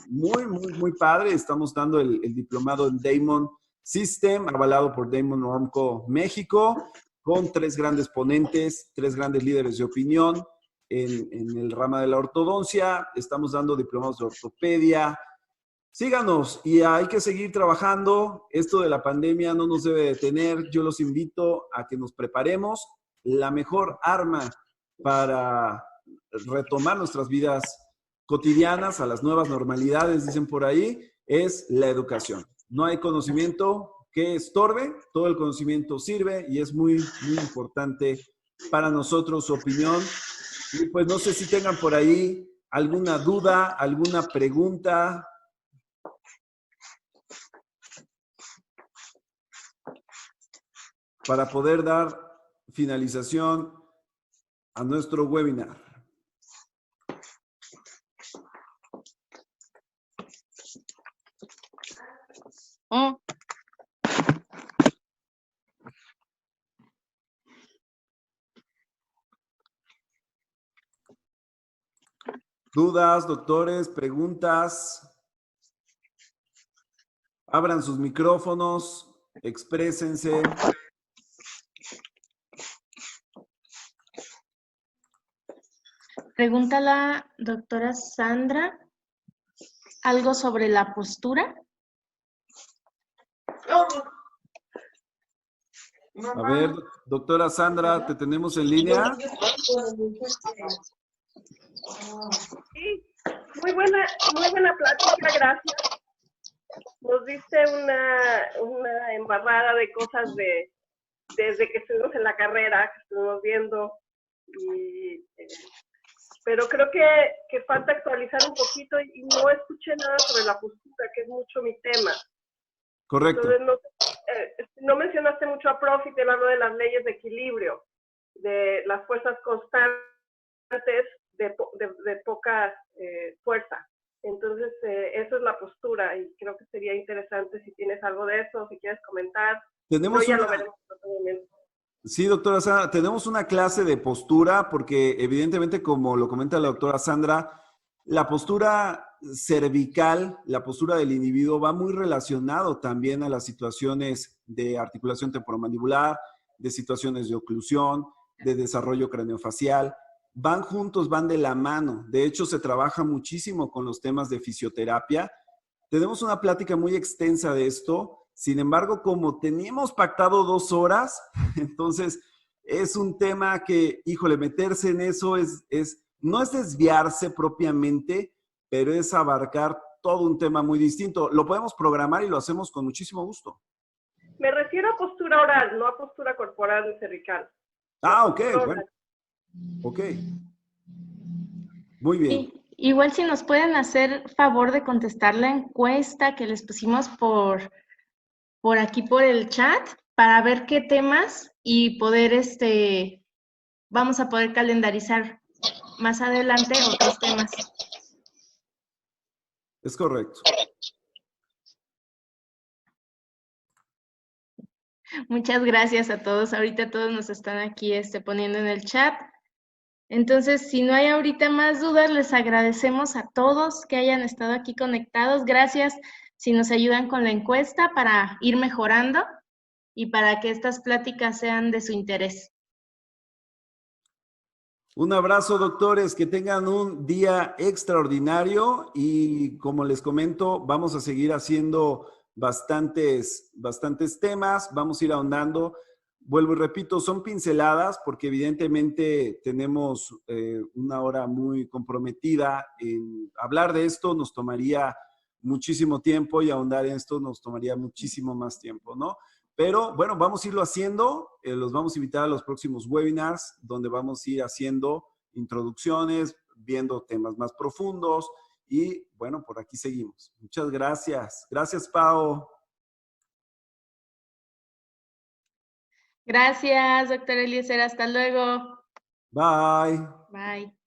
muy padre, estamos dando el diplomado en Damon System, avalado por Damon Ormco México, con 3 grandes ponentes, 3 grandes líderes de opinión en el rama de la ortodoncia. Estamos dando diplomados de ortopedia. Síganos y hay que seguir trabajando. Esto de la pandemia no nos debe detener. Yo los invito a que nos preparemos. La mejor arma para retomar nuestras vidas cotidianas a las nuevas normalidades, dicen por ahí, es la educación. No hay conocimiento que estorbe, todo el conocimiento sirve y es muy importante para nosotros su opinión. Y pues no sé si tengan por ahí alguna duda, alguna pregunta. Para poder dar finalización a nuestro webinar. ¿Dudas, doctores, preguntas? Abran sus micrófonos, exprésense. Pregunta la doctora Sandra, ¿algo sobre la postura? A ver, doctora Sandra, ¿te tenemos en línea? Sí, muy buena plática, gracias. Nos diste una embarrada de cosas desde que estuvimos en la carrera, que estuvimos viendo, pero creo que falta actualizar un poquito y no escuché nada sobre la postura, que es mucho mi tema. Correcto. Entonces, no mencionaste mucho a Profit, él habló de las leyes de equilibrio, de las fuerzas constantes, de poca fuerza. Entonces, eso es la postura y creo que sería interesante si tienes algo de eso, si quieres comentar. Tenemos ya lo veremos en otro momento. Sí, doctora Sandra, tenemos una clase de postura porque evidentemente, como lo comenta la doctora Sandra, La postura cervical, la postura del individuo va muy relacionado también a las situaciones de articulación temporomandibular, de situaciones de oclusión, de desarrollo craneofacial. Van juntos, van de la mano. De hecho, se trabaja muchísimo con los temas de fisioterapia. Tenemos una plática muy extensa de esto. Sin embargo, como teníamos pactado 2 horas, entonces es un tema que, híjole, meterse en eso no es desviarse propiamente, pero es abarcar todo un tema muy distinto. Lo podemos programar y lo hacemos con muchísimo gusto. Me refiero a postura oral, no a postura corporal ni cervical. Ah, ok, bueno. Ok. Muy bien. Igual si nos pueden hacer favor de contestar la encuesta que les pusimos por aquí por el chat para ver qué temas y poder, vamos a poder calendarizar más adelante otros temas. Es correcto. Muchas gracias a todos. Ahorita todos nos están aquí poniendo en el chat. Entonces, si no hay ahorita más dudas, les agradecemos a todos que hayan estado aquí conectados. Gracias si nos ayudan con la encuesta para ir mejorando y para que estas pláticas sean de su interés. Un abrazo, doctores, que tengan un día extraordinario y como les comento, vamos a seguir haciendo bastantes temas, vamos a ir ahondando. Vuelvo y repito, son pinceladas porque evidentemente tenemos una hora muy comprometida en hablar de esto, nos tomaría muchísimo tiempo y ahondar en esto nos tomaría muchísimo más tiempo, ¿no? Pero bueno, vamos a irlo haciendo, los vamos a invitar a los próximos webinars donde vamos a ir haciendo introducciones, viendo temas más profundos y bueno, por aquí seguimos. Muchas gracias. Gracias, Pao. Gracias, doctor Eliezer. Hasta luego. Bye. Bye.